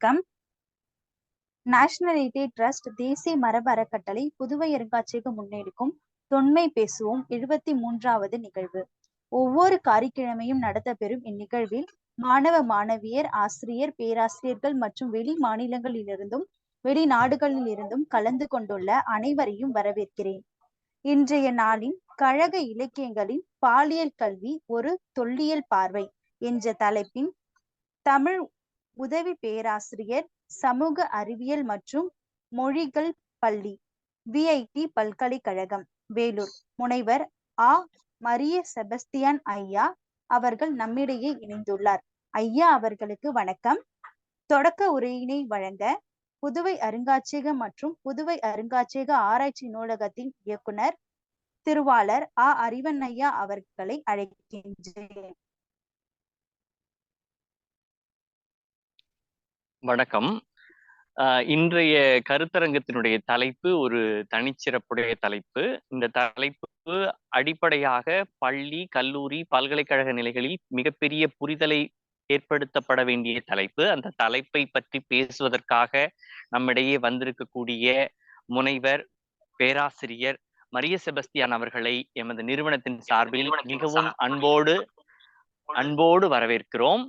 வணக்கம். Nationality trust தேசிய மரபு அறக்கட்டளை புதுவை அருங்காட்சியகம் முன்னெடுக்கும் தொன்மை பேசுவோம் 73வது நிகழ்வு. ஒவ்வொரு காரிக்கிழமையும் நடத்தப்பெறும் இந்நிகழ்வில் மாணவ மாணவியர், ஆசிரியர், பேராசிரியர்கள் மற்றும் வெளி மாநிலங்களிலிருந்தும் வெளிநாடுகளில் இருந்தும் கலந்து கொண்டுள்ள அனைவரையும் வரவேற்கிறேன். இன்றைய நாளின் கழக இலக்கியங்களின் பாலியல் கல்வி ஒரு தொல்லியல் பார்வை என்ற தலைப்பின் தமிழ் உதவி பேராசிரியர், சமூக அறிவியல் மற்றும் மொழிகள் பள்ளி, விஐடி பல்கலைக்கழகம், வேலூர், முனைவர் ஆ. மரிய செபஸ்தியான் ஐயா அவர்கள் நம்மிடையே இணைந்துள்ளார். ஐயா அவர்களுக்கு வணக்கம். தொடக்க உரையினை வழங்க புதுவை அருங்காட்சியகம் மற்றும் புதுவை அருங்காட்சியக ஆராய்ச்சி நூலகத்தின் இயக்குனர் திருவாளர் ஆ. அறிவண்ணையா அவர்களை அழைக்கின்றேன். வணக்கம். இன்றைய கருத்தரங்கத்தினுடைய தலைப்பு ஒரு தனிச்சிறப்புடைய தலைப்பு. இந்த தலைப்பு அடிப்படையாக பள்ளி, கல்லூரி, பல்கலைக்கழக நிலைகளில் மிகப்பெரிய புரிதலை ஏற்படுத்தப்பட வேண்டிய தலைப்பு. அந்த தலைப்பை பற்றி பேசுவதற்காக நம்மிடையே வந்திருக்கக்கூடிய முனைவர் பேராசிரியர் மரிய செபஸ்தியான் அவர்களை எமது நிறுவனத்தின் சார்பில் மிகவும் அன்போடு வரவேற்கிறோம்.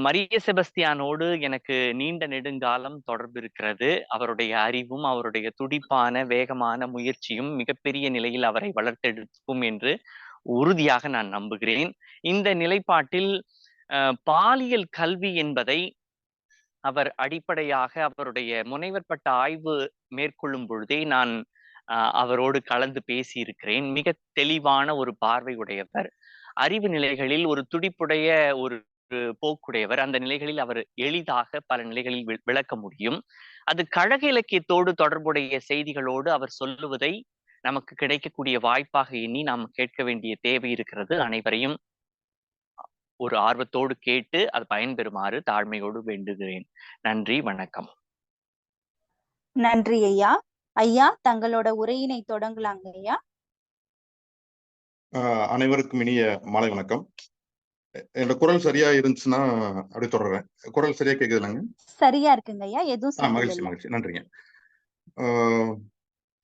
மரிய செபஸ்தியானோடு எனக்கு நீண்ட நெடுங்காலம் தொடர்பு இருக்கிறது. அவருடைய அறிவும் அவருடைய துடிப்பான வேகமான முயற்சியும் மிகப்பெரிய நிலையில் அவரை வளர்த்தெடுக்கும் என்று உறுதியாக நான் நம்புகிறேன். இந்த நிலைப்பாட்டில் பாலியல் கல்வி என்பதை அவர் அடிப்படையாக அவருடைய முனைவர் பட்ட ஆய்வு மேற்கொள்ளும் பொழுதே நான் அவரோடு கலந்து பேசியிருக்கிறேன். மிக தெளிவான ஒரு பார்வை உடையவர், அறிவு நிலைகளில் ஒரு துடிப்புடைய ஒரு போக்குடையவர். அந்த நிலைகளில் அவர் எளிதாக பல நிலைகளில் விளக்க முடியும். அது கழக இலக்கியத்தோடு தொடர்புடைய செய்திகளோடு அவர் சொல்லுவதை நமக்கு கிடைக்கக்கூடிய வாய்ப்பாக எண்ணி நாம் கேட்க வேண்டிய தேவை இருக்கிறது. அனைவரையும் ஒரு ஆர்வத்தோடு கேட்டு அது பயன்பெறுமாறு தாழ்மையோடு வேண்டுகிறேன். நன்றி, வணக்கம். நன்றி ஐயா. ஐயா, தங்களோட உரையினை தொடங்கலாங்க ஐயா. அனைவருக்கும் இனிய மாலை வணக்கம். என்னோட குரல் சரியா இருந்துச்சுன்னா அப்படி தொடர்றேன். குரல் சரியா கேக்குதுலங்க? சரியா இருக்குங்க ஐயா. எதுவும் மகிழ்ச்சி, நன்றிங்க.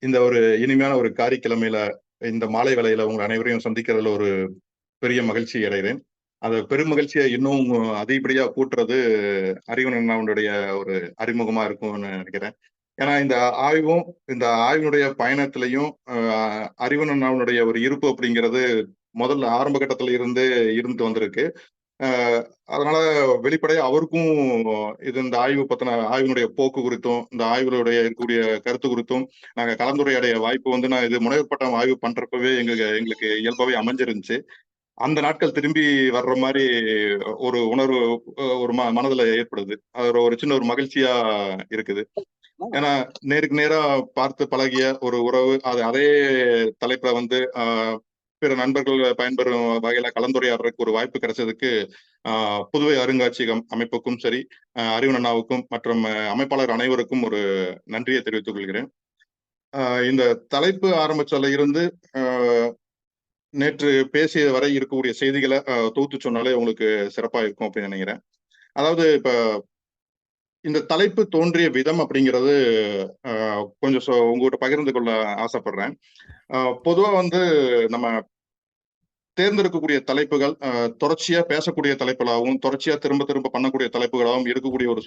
இந்த ஒரு இனிமையான ஒரு காரிக்கிழமையில இந்த மாலை வேளையில உங்க அனைவரையும் சந்திக்கிறதுல ஒரு பெரிய மகிழ்ச்சி அடைகிறேன். அந்த பெரும் மகிழ்ச்சியை இன்னும் அதிகப்படியா கூட்டுறது அறிவண்ணாவுடைய ஒரு அறிமுகமா இருக்கும்னு நினைக்கிறேன். ஏன்னா இந்த ஆய்வினுடைய பயணத்திலையும் அறிவண்ணாவுடைய ஒரு இருப்பு அப்படிங்கிறது முதல்ல ஆரம்ப கட்டத்துல இருந்து வந்திருக்கு. அதனால வெளிப்படையா அவருக்கும் இந்த ஆய்வினுடைய போக்கு குறித்தும் இந்த ஆய்வுகளுடைய இருக்கக்கூடிய கருத்து குறித்தும் நாங்க கலந்துரையாடைய வாய்ப்பு நான் இது முனைவர் பட்டம் ஆய்வு பண்றப்பவே எங்களுக்கு இயல்பாவே அமைஞ்சிருந்துச்சு. அந்த நாட்கள் திரும்பி வர்ற மாதிரி ஒரு உணர்வு ஒரு மனதுல ஏற்படுது. அது ஒரு சின்ன ஒரு மகிழ்ச்சியா இருக்குது. ஏன்னா நேருக்கு நேரா பார்த்து பழகிய ஒரு உறவு, அதே தலைப்புல பிற நண்பர்கள் பயன்பெறும் வகையில கலந்துரையாடுறதுக்கு ஒரு வாய்ப்பு கிடைச்சதுக்கு புதுவை அருங்காட்சியகம் அமைப்புக்கும் சரி, அறிவண்ணாவுக்கும் மற்றும் அமைப்பாளர் அனைவருக்கும் ஒரு நன்றியை தெரிவித்துக் கொள்கிறேன். இந்த தலைப்பு ஆரம்பிச்சதுல இருந்து நேற்று பேசிய வரை இருக்கக்கூடிய செய்திகளை தொகுத்து சொன்னாலே உங்களுக்கு சிறப்பா இருக்கும் அப்படின்னு நினைக்கிறேன். அதாவது இப்ப இந்த தலைப்பு தோன்றிய விதம் அப்படிங்கிறது கொஞ்சம் உங்ககிட்ட பகிர்ந்து கொள்ள ஆசைப்படுறேன். பொதுவா நம்ம தேர்ந்தெடுக்கக்கூடிய தலைப்புகள் தொடர்ச்சியா பேசக்கூடிய தலைப்புகளாகவும் தொடர்ச்சியா திரும்ப திரும்ப பண்ணக்கூடிய தலைப்புகளாகவும் இருக்கக்கூடிய ஒரு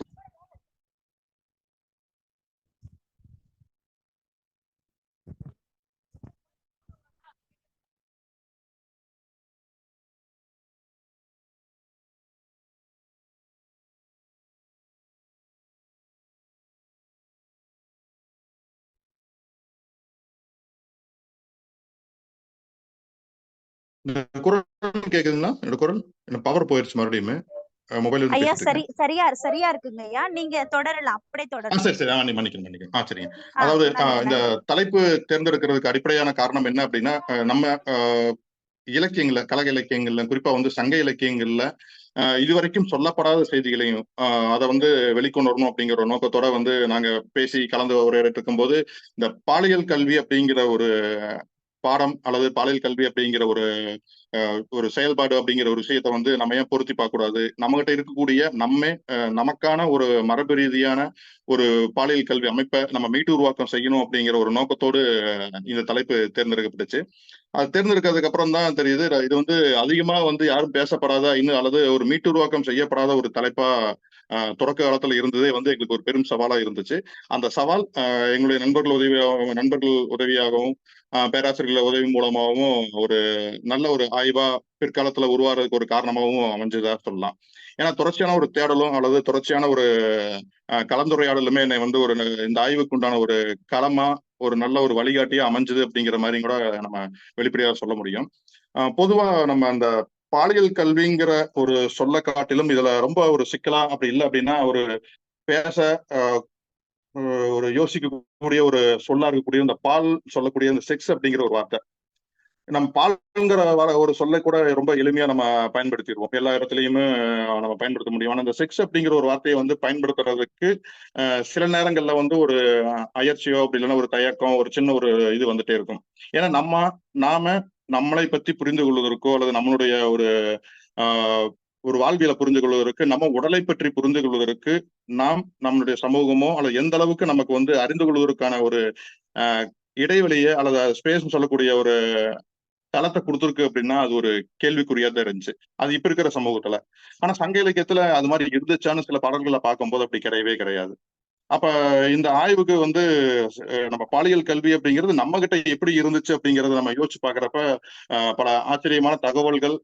குரல் கேக்குதுங்களா? என்னோட குரல் பவர் போயிருச்சு மறுபடியும் மொபைல். ஐயா சரியா இருக்குங்க ஐயா. நீங்க தொடரலாம், அப்படியே தொடரலாம். சரி, மன்னிக்கணும். சரிங்க. அதாவது இந்த தலைப்பு தேர்ந்தெடுக்கிறதுக்கு அடிப்படையான காரணம் என்ன அப்படின்னா, நம்ம இலக்கியங்கள்ல, கழக இலக்கியங்கள்ல, குறிப்பா சங்க இலக்கியங்கள்ல இதுவரைக்கும் சொல்லப்படாத செய்திகளையும் அதை வெளிக்கொண்டு வரணும் அப்படிங்கிற ஒரு நோக்கத்தோட நாங்க பேசி கலந்து உரையாடிட்டு இருக்கும்போது இந்த பாலியல் கல்வி அப்படிங்கிற ஒரு பாடம் அல்லது பாலியல் கல்வி அப்படிங்கிற ஒரு ஒரு செயல்பாடு அப்படிங்கிற ஒரு விஷயத்த வந்து நம்ம ஏன் பொருத்தி பார்க்க கூடாது? நம்மகிட்ட இருக்கக்கூடிய நமக்கான ஒரு மரபு ரீதியான ஒரு பாலியல் கல்வி அமைப்பை நம்ம மீட்டு உருவாக்கம் செய்யணும் அப்படிங்கிற ஒரு நோக்கத்தோடு இந்த தலைப்பு தேர்ந்தெடுக்கப்பட்டுச்சு. அது தேர்ந்தெடுக்கிறதுக்கு அப்புறம் தான் தெரியுது, இது வந்து அதிகமா வந்து யாரும் பேசப்படாத இன்னும் அல்லது ஒரு மீட்டுருவாக்கம் செய்யப்படாத ஒரு தலைப்பா தொடக்க காலத்துல இருந்ததே வந்து எங்களுக்கு ஒரு பெரும் சவாலா இருந்துச்சு. அந்த சவால் எங்களுடைய நண்பர்கள் உதவியாகவும் பேராசிரியர்கள் உதவி மூலமாகவும் ஒரு நல்ல ஒரு ஆய்வா பிற்காலத்துல உருவாறதுக்கு ஒரு காரணமாகவும் அமைஞ்சதா சொல்லலாம். ஏன்னா தொடர்ச்சியான ஒரு தேடலும் அல்லது தொடர்ச்சியான ஒரு கலந்துரையாடலுமே என்னை வந்து இந்த ஆய்வுக்கு உண்டான ஒரு களமா ஒரு நல்ல ஒரு வழிகாட்டியா அமைஞ்சது அப்படிங்கிற மாதிரி கூட நம்ம வெளிப்படையாக சொல்ல முடியும். பொதுவா நம்ம அந்த பாலியல் கல்விங்கிற ஒரு சொல்ல காட்டிலும் இதுல ரொம்ப ஒரு சிக்கலா அப்படி இல்லை அப்படின்னா ஒரு பேச ஒரு யோசிக்கக்கூடிய ஒரு சொல்லா இருக்கக்கூடிய இந்த பால் சொல்லக்கூடிய இந்த செக்ஸ் அப்படிங்கிற ஒரு வார்த்தை, நம்ம பால்ங்கிற ஒரு சொல்லை கூட ரொம்ப எளிமையா நம்ம பயன்படுத்திடுவோம். எல்லா இடத்துலயுமே நம்ம பயன்படுத்த முடியும். ஆனா இந்த செக்ஸ் அப்படிங்கிற ஒரு வார்த்தையை வந்து பயன்படுத்துறதுக்கு சில நேரங்கள்ல வந்து ஒரு அயற்சியோ அப்படி இல்லைன்னா ஒரு தயக்கம், ஒரு சின்ன ஒரு இது வந்துட்டே இருக்கும். ஏன்னா நாம நம்மளை பற்றி புரிந்து கொள்வதற்கோ அல்லது நம்மளுடைய ஒரு வாழ்வியலை புரிந்து கொள்வதற்கு, நம்ம உடலை பற்றி புரிந்து கொள்வதற்கு நம்மளுடைய சமூகமோ அல்லது எந்த அளவுக்கு நமக்கு வந்து அறிந்து கொள்வதற்கான ஒரு இடைவெளியை அல்லது ஸ்பேஸ் சொல்லக்கூடிய ஒரு தளத்தை கொடுத்துருக்கு அப்படின்னா அது ஒரு கேள்விக்குறியா தான் இருந்துச்சு. அது இப்ப இருக்கிற சமூகத்துல. ஆனா சங்க இலக்கியத்துல அது மாதிரி இருந்துச்சான்னு சில பாடல்களை பார்க்கும்போது அப்படி கிடையவே கிடையாது. அப்ப இந்த ஆய்வுக்கு வந்து நம்ம பாலியல் கல்வி அப்படிங்கிறது நம்ம கிட்ட எப்படி இருந்துச்சு அப்படிங்கறத நம்ம யோசிச்சு பாக்குறப்ப பல ஆச்சரியமான தகவல்கள்,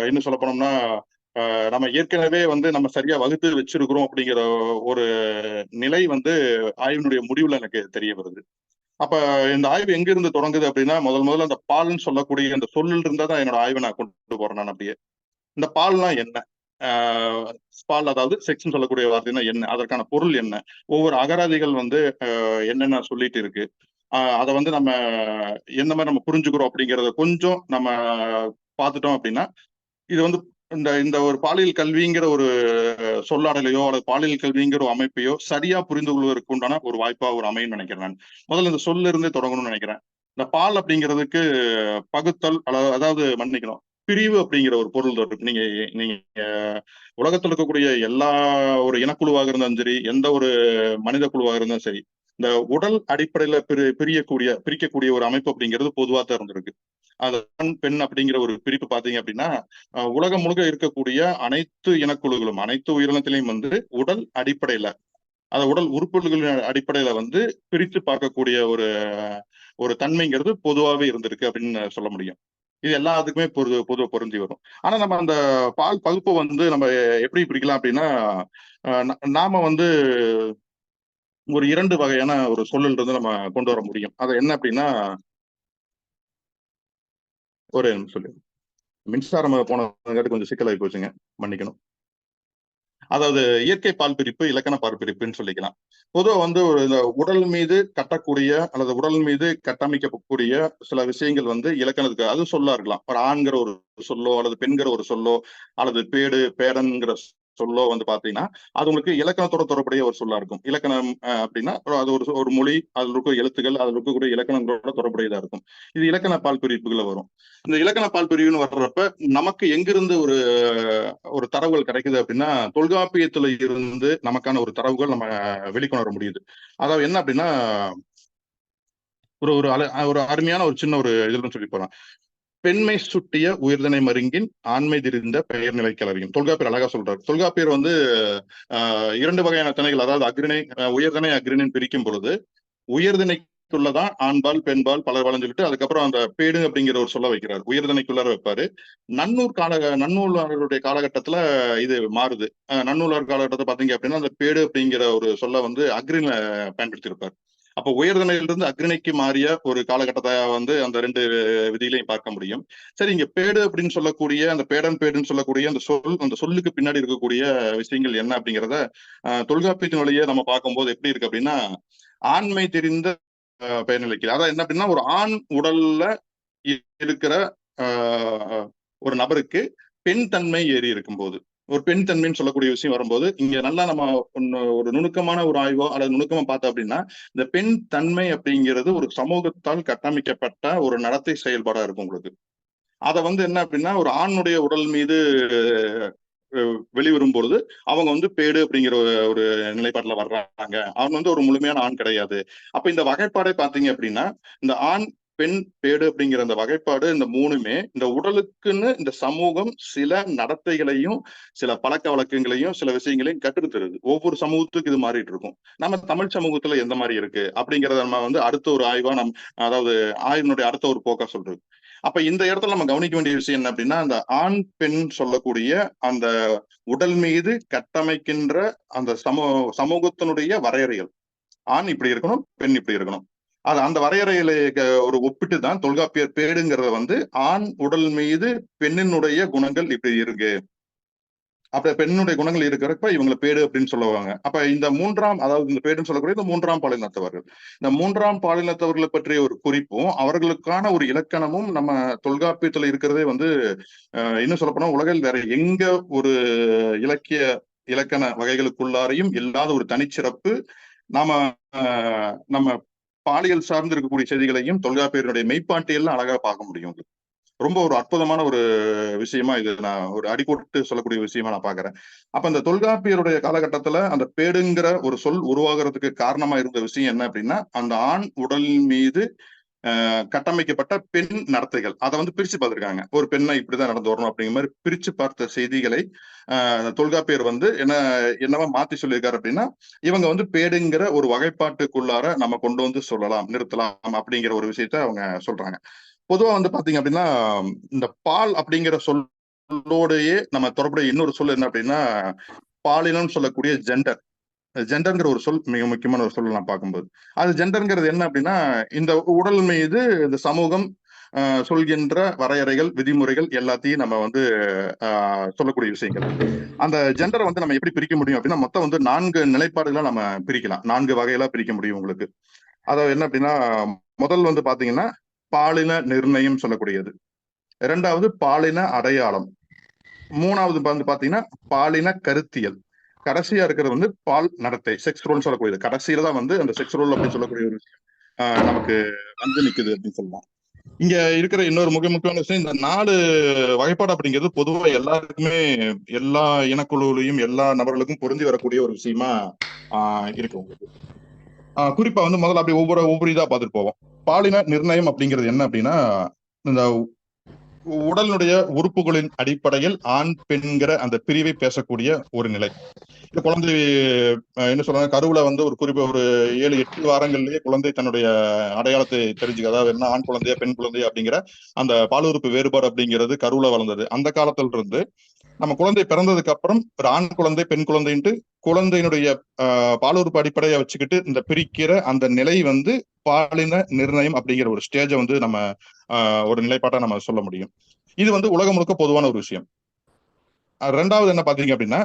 இன்னும் சொல்ல போனோம்னா நம்ம ஏற்கனவே வந்து நம்ம சரியா வகுத்து வச்சிருக்கிறோம் அப்படிங்கிற ஒரு நிலை வந்து ஆய்வினுடைய முடிவுல எனக்கு தெரிய வருது. அப்ப இந்த ஆய்வு எங்க இருந்து தொடங்குது அப்படின்னா முதல்ல அந்த பால்னு சொல்லக்கூடிய அந்த சொல்லில் இருந்தா தான் என்னோட ஆய்வை நான் கொண்டு போறேன். நான் அப்படியே இந்த பால்னா என்ன, பால் அதாவது செக்ஸ்ன்னு சொல்லக்கூடிய வார்த்தைன்னா என்ன, அதற்கான பொருள் என்ன, ஒவ்வொரு அகராதிகள் வந்து என்னென்ன சொல்லிட்டு இருக்கு, அதை வந்து நம்ம எந்த மாதிரி நம்ம புரிஞ்சுக்கிறோம் அப்படிங்கிறத கொஞ்சம் நம்ம பார்த்துட்டோம் அப்படின்னா இது வந்து இந்த ஒரு பாலியல் கல்விங்கிற ஒரு சொல்லாடலையோ அல்லது பாலியல் கல்விங்கிற ஒரு அமைப்பையோ சரியா புரிந்து கொள்வதற்கு உண்டான ஒரு வாய்ப்பா ஒரு அமைன்னு நினைக்கிறேன். நான் முதல்ல இந்த சொல்ல இருந்தே தொடங்கணும்னு நினைக்கிறேன். இந்த பால் அப்படிங்கிறதுக்கு பகுத்தல் அதாவது மன்னிக்கணும், பிரிவு அப்படிங்கிற ஒரு பொருள் இருக்கு. நீங்க உலகத்தில் இருக்கக்கூடிய எல்லா ஒரு இனக்குழுவாக இருந்தாலும் சரி, எந்த ஒரு மனித குழுவாக இருந்தாலும் சரி, இந்த உடல் அடிப்படையில பிரிக்கக்கூடிய ஒரு அமைப்பு அப்படிங்கிறது பொதுவா தான் இருந்திருக்கு. அது ஆண் பெண் அப்படிங்கிற ஒரு பிரிப்பு பாத்தீங்க அப்படின்னா உலகம் முழுக்க இருக்கக்கூடிய அனைத்து இனக்குழுகளும் அனைத்து உயிரினத்திலையும் வந்து உடல் அடிப்படையில உடல் உறுப்புகளின் அடிப்படையில வந்து பிரித்து பார்க்கக்கூடிய ஒரு தன்மைங்கிறது பொதுவாகவே இருந்திருக்கு அப்படின்னு சொல்ல முடியும். இது எல்லாத்துக்குமே பொதுவாக பொருந்தி வரும். ஆனா நம்ம அந்த பால் பகுப்பை வந்து நம்ம எப்படி பிரிக்கலாம் அப்படின்னா நாம வந்து ஒரு 2 வகையான ஒரு சொல்லல் இருந்து நம்ம கொண்டு வர முடியும். அது என்ன அப்படின்னா, ஒரு சொல்லு மின்சாரம் போனதுங்காட்டி கொஞ்சம் சிக்கலாகி போச்சுங்க, மன்னிக்கணும். அதாவது இயற்கை பால் பிரிப்பு, இலக்கண பால் பிரிப்புன்னு சொல்லிக்கலாம். பொதுவா வந்து இந்த உடல் மீது கட்டக்கூடிய அல்லது உடல் மீது கட்டமைக்கக்கூடிய சில விஷயங்கள் வந்து இலக்கணத்துக்கு அது சொல்லா இருக்கலாம். ஒரு ஆண்கிற ஒரு சொல்லோ அல்லது பெண்கிற ஒரு சொல்லோ அல்லது பேடு பேடன்கிற சொல்லோ வந்து பாத்தீங்கன்னா அது உங்களுக்கு இலக்கணத்தோட தொடர்புடைய ஒரு சொல்லா இருக்கும். இலக்கணம் அப்படின்னா அது ஒரு மொழி, அதில் இருக்க எழுத்துக்கள், அதில் இருக்கக்கூடிய இலக்கணங்களோட தொடர்புடையதா இருக்கும். இது இலக்கண பால் பிரிப்புகளை வரும். இந்த இலக்கண பால் பிரிவுன்னு வர்றப்ப நமக்கு எங்கிருந்து ஒரு தரவுகள் கிடைக்குது அப்படின்னா தொல்காப்பியத்துல இருந்து நமக்கான ஒரு தரவுகள் நம்ம வெளிக்கொணர முடியுது. அதாவது என்ன அப்படின்னா ஒரு அருமையான ஒரு சின்ன ஒரு இதுன்னு சொல்லி போறேன். பெண்மை சுட்டிய உயர்தனை மருங்கின் ஆண்மை திரிந்த பெயர் நிலை கிளவியும் தொல்காப்பியர் அழகா சொல்றாரு. தொல்காப்பியர் வந்து 2 வகையான திணைகள், அதாவது அக்ரிணை உயர்தனை அக்ரிணைன்னு பிரிக்கும் பொழுது உயர்திணைக்குள்ளதான் ஆண்பால் பெண்பால் பலர்பால்னு சொல்லிட்டு அதுக்கப்புறம் அந்த பேடு அப்படிங்கிற ஒரு சொல்ல வைக்கிறார். உயர்திணைக்குள்ளார வைப்பாரு. நன்னூலாளருடைய காலகட்டத்துல இது மாறுது. நன்னூலார் காலகட்டத்தை பாத்தீங்க அப்படின்னா அந்த பேடு அப்படிங்கிற ஒரு சொல்ல வந்து அக்ரிண பயன்படுத்தி இருப்பார். அப்ப உயர்திணையிலிருந்து அக்ரிணைக்கு மாறிய ஒரு காலகட்டத்தை வந்து அந்த 2 விதிகளையும் பார்க்க முடியும். சரி, இங்க பேடு அப்படின்னு சொல்லக்கூடிய அந்த பேடுன்னு சொல்லக்கூடிய அந்த சொல்லுக்கு பின்னாடி இருக்கக்கூடிய விஷயங்கள் என்ன அப்படிங்கிறத தொல்காப்பியத்தின் வழியே நம்ம பார்க்கும்போது எப்படி இருக்கு அப்படின்னா, ஆண்மை தெரிந்த பெயர்நிலைக்கு, அதாவது என்ன அப்படின்னா ஒரு ஆண் உடல்ல இருக்கிற ஒரு நபருக்கு பெண் தன்மை ஏறி இருக்கும்போது, ஒரு பெண் தன்மைன்னு சொல்லக்கூடிய விஷயம் வரும்போது இங்க நல்லா நம்ம ஒரு நுணுக்கமான ஒரு ஆய்வோ அல்லது நுணுக்கமா பார்த்தோம் அப்படின்னா இந்த பெண் தன்மை அப்படிங்கிறது ஒரு சமூகத்தால் கட்டமைக்கப்பட்ட ஒரு நடத்தை செயல்பாடா இருக்கும் உங்களுக்கு. அதை என்ன அப்படின்னா ஒரு ஆணுடைய உடல் மீது வெளிவரும் பொழுது அவங்க பேடு அப்படிங்கிற ஒரு நிலைப்பாட்டுல வர்றாங்க. அவன் ஒரு முழுமையான ஆண் கிடையாது. அப்ப இந்த வகைப்பாடை பாத்தீங்க அப்படின்னா இந்த ஆண் பெண் பேடு அப்படிங்கிற அந்த வகைப்பாடு இந்த மூணுமே இந்த உடலுக்குன்னு இந்த சமூகம் சில நடத்தைகளையும் சில பழக்க வழக்கங்களையும் சில விஷயங்களையும் கற்றுத்தருது. ஒவ்வொரு சமூகத்துக்கு இது மாறிட்டு இருக்கும். நம்ம தமிழ் சமூகத்துல எந்த மாதிரி இருக்கு அப்படிங்கறத நம்ம அடுத்த ஒரு ஆய்வா அதாவது ஆய்வினுடைய அடுத்த ஒரு போக்கா சொல்றது. அப்ப இந்த இடத்துல நம்ம கவனிக்க வேண்டிய விஷயம் என்ன அப்படின்னா அந்த ஆண் பெண் சொல்லக்கூடிய அந்த உடல் மீது கட்டமைக்கின்ற அந்த சமூகத்தினுடைய வரையறைகள். ஆண் இப்படி இருக்கணும், பெண் இப்படி இருக்கணும். அது அந்த வரையறையில ஒரு ஒப்பிட்டு தான் தொல்காப்பியர் பேடுங்கிறத ஆண் உடல் மீது பெண்ணினுடைய குணங்கள் இப்படி இருக்கு, அப்ப பெண்ணுடைய குணங்கள் இருக்கிறப்ப இவங்களை பேடு அப்படின்னு சொல்லுவாங்க. அப்ப இந்த மூன்றாம், அதாவது இந்த பேடுன்னு சொல்லக்கூடிய இந்த மூன்றாம் பாலினத்தவர்கள், இந்த மூன்றாம் பாலினத்தவர்களை பற்றிய ஒரு குறிப்பும் அவர்களுக்கான ஒரு இலக்கணமும் நம்ம தொல்காப்பியத்துல இருக்கிறதே இன்னும் சொல்லப்போனா உலகில் வேற எங்க ஒரு இலக்கண வகைகளுக்குள்ளாரையும் இல்லாத ஒரு தனிச்சிறப்பு. நம்ம பாலியல் சார்ந்து இருக்கக்கூடிய செய்திகளையும் தொல்காப்பியருடைய மெய்ப்பாட்டியல் அழகா பார்க்க முடியும். ரொம்ப ஒரு அற்புதமான ஒரு விஷயமா இது நான் ஒரு அடிக்கோட்டு சொல்லக்கூடிய விஷயமா நான் பாக்குறேன். அப்ப அந்த தொல்காப்பியருடைய காலகட்டத்துல அந்த பேடுங்கிற ஒரு சொல் உருவாகிறதுக்கு காரணமா இருந்த விஷயம் என்ன அப்படின்னா அந்த ஆண் உடல் மீது கட்டமைக்கப்பட்ட பெண் நடத்தைகள் அதை பிரிச்சு பார்த்திருக்காங்க. ஒரு பெண்ணை இப்படிதான் நடந்து வரணும் அப்படிங்கிற மாதிரி பிரிச்சு பார்த்த செய்திகளை தொல்காப்பியர் என்னவா மாத்தி சொல்லியிருக்காரு அப்படின்னா இவங்க பேடுங்கிற ஒரு வகைப்பாட்டுக்குள்ளார நம்ம கொண்டு சொல்லலாம், நிறுத்தலாம் அப்படிங்கிற ஒரு விஷயத்த அவங்க சொல்றாங்க. பொதுவா பாத்தீங்க அப்படின்னா இந்த பால் அப்படிங்கிற சொல்லோடையே நம்ம தொடர்புடைய இன்னொரு சொல் என்ன அப்படின்னா பாலினம் சொல்லக்கூடிய ஜெண்டர். ஜெண்டர்ங்கிற ஒரு சொல் மிக முக்கியமான ஒரு சொல் நான் பார்க்கும்போது அது ஜெண்டர்ங்கிறது என்ன அப்படின்னா இந்த உடல் மீது இந்த சமூகம் சொல்கின்ற வரையறைகள் விதிமுறைகள் எல்லாத்தையும் நம்ம சொல்லக்கூடிய விஷயங்கள். அந்த ஜெண்டரை நம்ம எப்படி பிரிக்க முடியும் அப்படின்னா மொத்தம் 4 நிலைப்பாடுகளை நம்ம பிரிக்கலாம், 4 வகைகளா பிரிக்க முடியும் உங்களுக்கு. அதாவது என்ன அப்படின்னா முதல் பாத்தீங்கன்னா பாலின நிர்ணயம் சொல்லக்கூடியது, இரண்டாவது பாலின அடையாளம், மூணாவது பாத்தீங்கன்னா பாலின கருத்தியல், கடைசியா இருக்கிறது பால் நடத்தை, செக்ஸ் ரோல் சொல்லக்கூடியது. கடைசியில தான் அந்த செக்ஸ் ரோல் அப்படின்னு சொல்லக்கூடிய ஒரு நமக்கு நிக்குது அப்படின்னு சொல்லலாம். இங்க இருக்கிற இன்னொரு முக்கியமான விஷயம் இந்த 4 வகைப்பாடு அப்படிங்கிறது பொதுவா எல்லாருக்குமே எல்லா இனக்குழுவிலையும் எல்லா நபர்களுக்கும் பொருந்தி வரக்கூடிய ஒரு விஷயமா இருக்கு உங்களுக்கு. குறிப்பா முதல்ல அப்படி ஒவ்வொரு இதா பார்த்துட்டு போவோம். பாலின நிர்ணயம் அப்படிங்கிறது என்ன அப்படின்னா இந்த உடலுடைய உறுப்புகளின் அடிப்படையில் ஆண் பெண்கிற அந்த பிரிவை பேசக்கூடிய ஒரு நிலை. இந்த குழந்தை என்ன சொல்றாங்க கருவுல ஒரு குறிப்பிட்ட ஒரு 7-8 வாரங்கள்லயே குழந்தை தன்னுடைய அடையாளத்தை தெரிஞ்சுக்க, அதாவது என்ன ஆண் குழந்தையா பெண் குழந்தையா அப்படிங்கிற அந்த பாலுறுப்பு வேறுபாடு அப்படிங்கிறது கருவுல வளர்ந்தது. அந்த காலத்துல இருந்து நம்ம குழந்தை பிறந்ததுக்கு அப்புறம் ஒரு ஆண் குழந்தை பெண் குழந்தைன்ட்டு குழந்தையினுடைய பாலுறுப்பு அடிப்படையை வச்சுக்கிட்டு இந்த பிரிக்கிற அந்த நிலை பாலின நிர்ணயம் அப்படிங்கிற ஒரு ஸ்டேஜை நம்ம ஒரு நிலைப்பாட்டா நம்ம சொல்ல முடியும். இது உலகம் முழுக்க பொதுவான ஒரு விஷயம். ரெண்டாவது என்ன பாத்தீங்க அப்படின்னா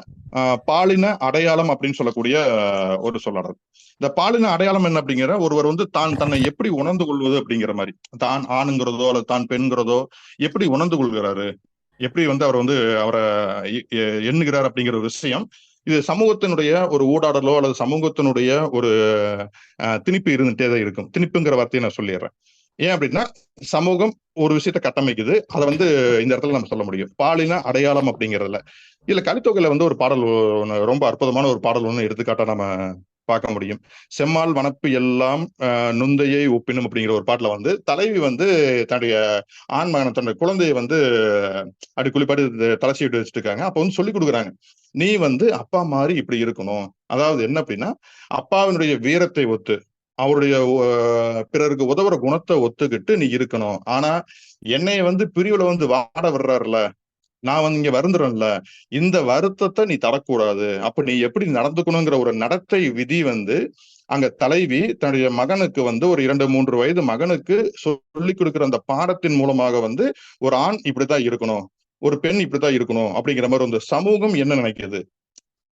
பாலின அடையாளம் அப்படின்னு சொல்லக்கூடிய ஒரு சொல்லறது. இந்த பாலின அடையாளம் என்ன அப்படிங்கிற ஒருவர் தன்னை எப்படி உணர்ந்து கொள்வது அப்படிங்கிற மாதிரி, தான் ஆணுங்கிறதோ அல்லது தான் பெண்கிறதோ எப்படி உணர்ந்து கொள்கிறாரு, எப்படி அவர் அவரை எண்ணுகிறார் அப்படிங்கிற ஒரு விஷயம். இது சமூகத்தினுடைய ஒரு ஊடாடலோ அல்லது சமூகத்தினுடைய ஒரு திணிப்பு இருந்துட்டே தான் இருக்கும். திணிப்புங்கிற வார்த்தையை நான் சொல்லிடுறேன். ஏன் அப்படின்னா சமூகம் ஒரு விஷயத்த கட்டமைக்குது, அதை இந்த இடத்துல நம்ம சொல்ல முடியும். பாலின அடையாளம் அப்படிங்கிறதுல இல்ல கலித்தொகையில ஒரு பாடல் ரொம்ப அற்புதமான ஒரு பாடல் எடுத்துக்காட்டா நம்ம பார்க்க முடியும். செம்மாள் வனப்பு எல்லாம் நுந்தையை ஒப்பினும் அப்படிங்கிற ஒரு பாட்டுல தலைவி தன்னுடைய ஆண் மகனை தன்னுடைய குழந்தையை அப்படி குளிப்பாடி தலைச்சி விட்டு வச்சுட்டு இருக்காங்க. அப்ப சொல்லி கொடுக்குறாங்க, நீ அப்பா மாதிரி இப்படி இருக்கணும். அதாவது என்ன அப்படின்னா அப்பாவினுடைய வீரத்தை ஒத்து அவருடைய பிறருக்கு உதவுற குணத்தை ஒத்துக்கிட்டு நீ இருக்கணும். ஆனா என்னைய பிரிவுல வாட விடுறாருல, நான் இங்க வருந்துறேன்ல, இந்த வருத்தத்தை நீ தரக்கூடாது. அப்ப நீ எப்படி நடந்துக்கணுங்கிற ஒரு நடத்தை விதி அங்க தலைவி தன்னுடைய மகனுக்கு ஒரு 2-3 வயது மகனுக்கு சொல்லி கொடுக்கிற அந்த பாடத்தின் மூலமாக ஒரு ஆண் இப்படித்தான் இருக்கணும், ஒரு பெண் இப்படித்தான் இருக்கணும் அப்படிங்கிற மாதிரி சமூகம் என்ன நினைக்கிறது